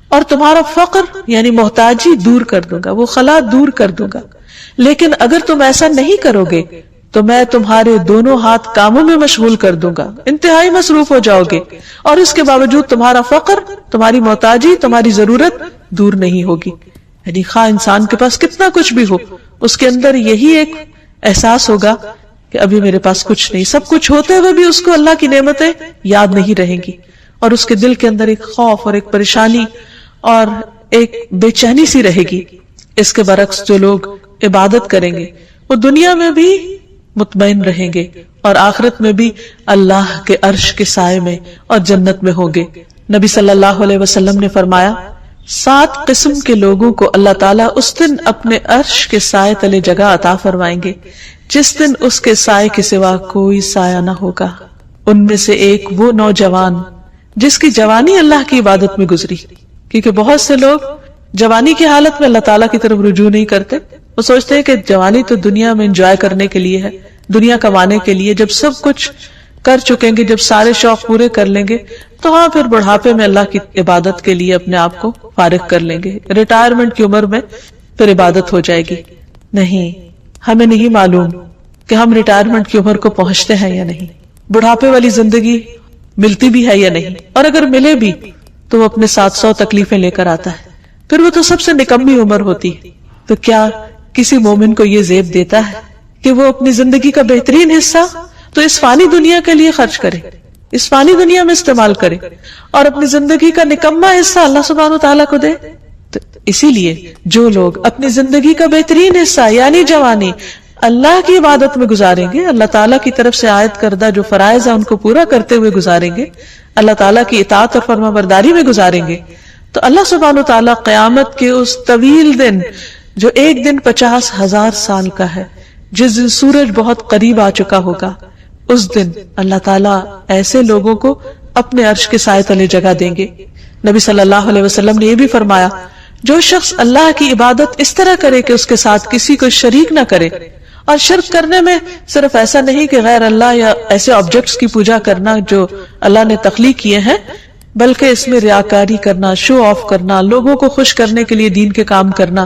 اور تمہارا فقر یعنی محتاجی دور کر دوں گا، وہ خلا دور کر دوں گا. لیکن اگر تم ایسا نہیں کرو گے تو میں تمہارے دونوں ہاتھ کاموں میں مشغول کر دوں گا، انتہائی مصروف ہو جاؤ گے، اور اس کے باوجود تمہارا فقر، تمہاری محتاجی، تمہاری ضرورت دور نہیں ہوگی. یعنی خواہ انسان کے پاس کتنا کچھ بھی ہو، اس کے اندر یہی ایک احساس ہوگا کہ ابھی میرے پاس کچھ نہیں. سب کچھ ہوتے ہوئے بھی اس کو اللہ کی نعمتیں یاد نہیں رہیں گی، اور اس کے دل کے اندر ایک خوف اور ایک پریشانی اور ایک بے چینی سی رہے گی. اس کے برعکس جو لوگ عبادت کریں گے وہ دنیا میں بھی مطمئن رہیں گے اور آخرت میں بھی اللہ کے عرش کے سائے میں اور جنت میں ہوں گے. نبی صلی اللہ علیہ وسلم نے فرمایا، 7 قسم کے لوگوں کو اللہ تعالیٰ اس دن اپنے عرش کے سائے تلے جگہ عطا فرمائیں گے جس دن اس کے سائے کے سوا کوئی سایہ نہ ہوگا. ان میں سے ایک وہ نوجوان جس کی جوانی اللہ کی عبادت میں گزری، کیونکہ بہت سے لوگ جوانی کی حالت میں اللہ تعالیٰ کی طرف رجوع نہیں کرتے. وہ سوچتے ہیں کہ جوانی تو دنیا میں انجوائے کرنے کے لیے ہے، دنیا کمانے کے لیے. جب سب کچھ کر چکیں گے، جب سارے شوق پورے کر لیں گے تو ہاں پھر بڑھاپے میں اللہ کی عبادت کے لیے اپنے آپ کو فارغ کر لیں گے، ریٹائرمنٹ کی عمر میں پھر عبادت ہو جائے گی. نہیں، ہمیں نہیں معلوم کہ ہم ریٹائرمنٹ کی عمر کو پہنچتے ہیں یا نہیں، بڑھاپے والی زندگی ملتی بھی ہے یا نہیں، اور اگر ملے بھی تو وہ اپنے 700 تکلیفیں لے کر آتا ہے، پھر وہ تو سب سے نکمی عمر ہوتی. تو کیا کسی مومن کو یہ زیب دیتا ہے کہ وہ اپنی زندگی کا بہترین حصہ تو اس فانی دنیا کے لیے خرچ کرے، اس فانی دنیا میں استعمال کرے، اور اپنی زندگی کا نکما حصہ اللہ سبحانہ و تعالیٰ کو دے؟ تو اسی لیے جو لوگ اپنی زندگی کا بہترین حصہ یعنی جوانی اللہ کی عبادت میں گزاریں گے، اللہ تعالیٰ کی طرف سے عائد کردہ جو فرائض ہیں ان کو پورا کرتے ہوئے گزاریں گے، اللہ تعالیٰ کی اطاعت اور فرما برداری میں گزاریں گے، تو اللہ سبحانہ و تعالیٰ قیامت کے اس طویل دن جو ایک دن 50,000 سال کا ہے، جس دن سورج بہت قریب آ چکا ہوگا، اس دن اللہ تعالیٰ ایسے لوگوں کو اپنے عرش کے سائے تلے جگہ دیں گے. نبی صلی اللہ علیہ وسلم نے یہ بھی فرمایا، جو شخص اللہ کی عبادت اس طرح کرے کہ اس کے ساتھ کسی کو شریک نہ کرے، اور شرک کرنے میں صرف ایسا نہیں کہ غیر اللہ یا ایسے آبجیکٹس کی پوجا کرنا جو اللہ نے تخلیق کیے ہیں، بلکہ اس میں ریاکاری کرنا، شو آف کرنا، لوگوں کو خوش کرنے کے لیے دین کے کام کرنا.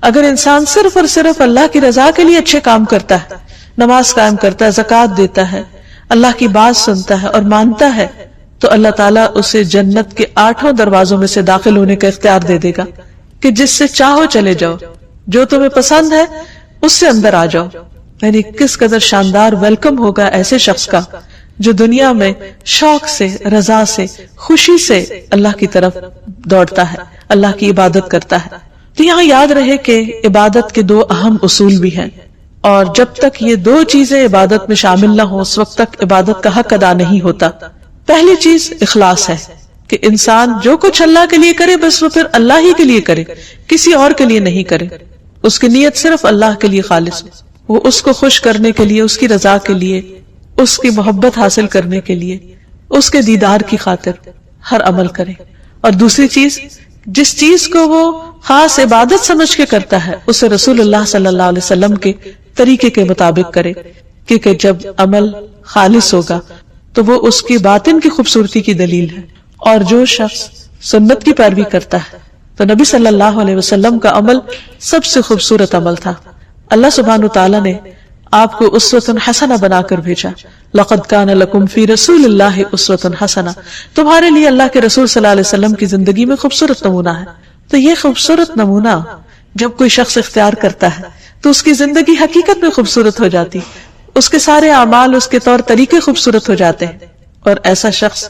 اگر انسان صرف اور صرف اللہ کی رضا کے لیے اچھے کام کرتا ہے، نماز قائم کرتا ہے، زکوٰۃ دیتا ہے، اللہ کی بات سنتا ہے اور مانتا ہے، تو اللہ تعالیٰ اسے جنت کے 8 دروازوں میں سے داخل ہونے کا اختیار دے دے گا کہ جس سے چاہو چلے جاؤ، جو تمہیں پسند ہے اس سے اندر آ جاؤ. یعنی کس قدر شاندار ویلکم ہوگا ایسے شخص کا جو دنیا میں شوق سے، رضا سے، خوشی سے اللہ کی طرف دوڑتا ہے، اللہ کی عبادت کرتا ہے. تو یہاں یاد رہے کہ عبادت کے 2 اہم اصول بھی ہیں، اور جب تک یہ 2 چیزیں عبادت میں شامل نہ ہوں اس وقت تک عبادت کا حق ادا نہیں ہوتا. پہلی چیز اخلاص ہے کہ انسان جو کچھ اللہ کے لیے کرے بس وہ پھر اللہ ہی کے لیے کرے، کسی اور کے لیے نہیں کرے. اس کی نیت صرف اللہ کے لیے خالص ہو، وہ اس کو خوش کرنے کے لیے، اس کی رضا کے لیے، اس کی محبت حاصل کرنے کے لیے، اس کے دیدار کی خاطر ہر عمل کرے. اور دوسری چیز، جس چیز کو وہ خاص عبادت سمجھ کے کرتا ہے اسے رسول اللہ صلی اللہ علیہ وسلم کے طریقے کے مطابق کرے، کیونکہ جب عمل خالص ہوگا تو وہ اس کی باطن کی خوبصورتی کی دلیل ہے. اور جو شخص سنت کی پیروی کرتا ہے تو نبی صلی اللہ علیہ وسلم کا عمل سب سے خوبصورت عمل تھا. اللہ سبحانہ تعالیٰ نے آپ کو اسوۃ حسنہ بنا کر بھیجا. لقد کان لکم فی رسول اللہ اسوۃ حسنہ، تمہارے لیے اللہ کے رسول صلی اللہ علیہ وسلم کی زندگی میں خوبصورت نمونہ ہے. تو یہ خوبصورت نمونہ جب کوئی شخص اختیار کرتا ہے تو اس کی زندگی حقیقت میں خوبصورت ہو جاتی، اس کے سارے اعمال، اس کے طور طریقے خوبصورت ہو جاتے ہیں، اور ایسا شخص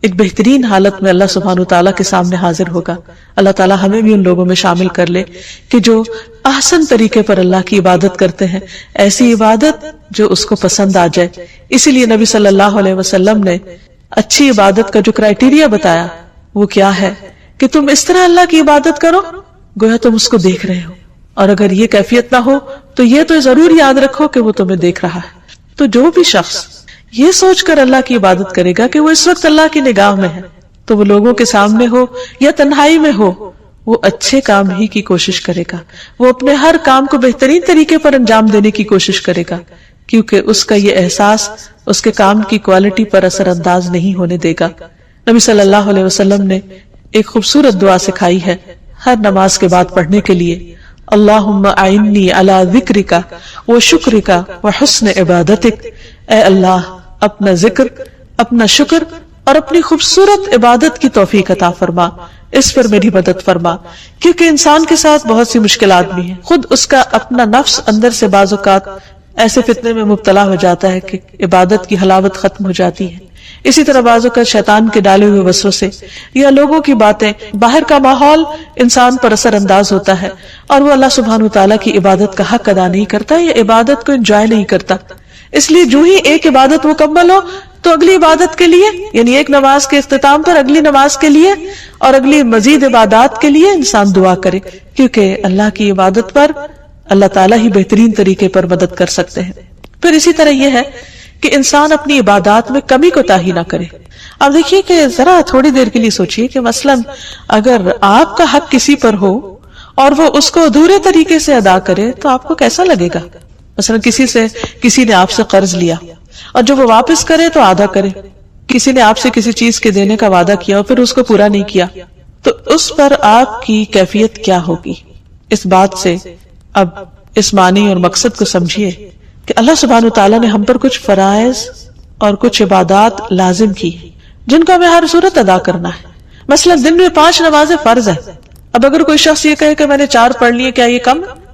ایک بہترین حالت میں اللہ سبحانہ تعالیٰ کے سامنے حاضر ہوگا. اللہ تعالیٰ ہمیں بھی ان لوگوں میں شامل کر لے کہ جو احسن طریقے پر اللہ کی عبادت کرتے ہیں، ایسی عبادت جو اس کو پسند آ جائے. اسی لیے نبی صلی اللہ علیہ وسلم نے اچھی عبادت کا جو کرائیٹیریا بتایا وہ کیا ہے کہ تم اس طرح اللہ کی عبادت کرو گویا تم اس کو دیکھ رہے ہو، اور اگر یہ کیفیت نہ ہو تو یہ تو ضرور یاد رکھو کہ وہ تمہیں دیکھ رہا ہے. تو جو بھی شخص یہ سوچ کر اللہ کی عبادت کرے گا کہ وہ اس وقت اللہ کی نگاہ میں ہے، تو وہ لوگوں کے سامنے ہو یا تنہائی میں ہو، وہ اچھے کام ہی کی کوشش کرے گا، وہ اپنے ہر کام کو بہترین طریقے پر انجام دینے کی کوشش کرے گا، کیونکہ اس کا یہ احساس اس کے کام کی کوالٹی پر اثر انداز نہیں ہونے دے گا. نبی صلی اللہ علیہ وسلم نے ایک خوبصورت دعا سکھائی ہے ہر نماز کے بعد پڑھنے کے لیے. اللہم اعنی علی ذکرک و شکرک و حسن عبادتک، اے اللہ اپنا ذکر، اپنا شکر اور اپنی خوبصورت عبادت کی توفیق عطا فرما، اس پر میری مدد فرما. کیونکہ انسان کے ساتھ بہت سی مشکلات بھی ہیں، خود اس کا اپنا نفس اندر سے بعض اوقات ایسے فتنے میں مبتلا ہو جاتا ہے کہ عبادت کی حلاوت ختم ہو جاتی ہے. اسی طرح بعض اوقات شیطان کے ڈالے ہوئے وسوسے یا لوگوں کی باتیں، باہر کا ماحول انسان پر اثر انداز ہوتا ہے اور وہ اللہ سبحانہ تعالیٰ کی عبادت کا حق ادا نہیں کرتا یا عبادت کو انجوائے نہیں کرتا. اس لیے جو ہی ایک عبادت مکمل ہو تو اگلی عبادت کے لیے، یعنی ایک نماز کے اختتام پر اگلی نماز کے لیے اور اگلی مزید عبادات کے لیے انسان دعا کرے، کیونکہ اللہ کی عبادت پر اللہ تعالیٰ ہی بہترین طریقے پر مدد کر سکتے ہیں۔ پھر اسی طرح یہ ہے کہ انسان اپنی عبادات میں کمی کوتاہی نہ کرے۔ اب دیکھیے کہ ذرا تھوڑی دیر کے لیے سوچئے کہ مثلاً اگر آپ کا حق کسی پر ہو اور وہ اس کو ادھورے طریقے سے ادا کرے تو آپ کو کیسا لگے گا؟ مثلا کسی نے آپ سے قرض لیا اور جب وہ واپس کرے تو آدھا کرے، کسی نے آپ سے کسی چیز کے دینے کا وعدہ کیا اور پھر اس کو پورا نہیں کیا، تو اس پر آپ کی کیفیت کیا ہوگی؟ اس بات سے اب اس معنی اور مقصد کو سمجھیے کہ اللہ سبحانہ وتعالیٰ نے ہم پر کچھ فرائض اور کچھ عبادات لازم کی جن کو ہمیں ہر صورت ادا کرنا ہے۔ مثلا دن میں 5 نمازیں فرض ہیں، اب اگر کوئی شخص یہ کہے کہ میں نے 4 پڑھ لیے، کیا یہ کم ہے؟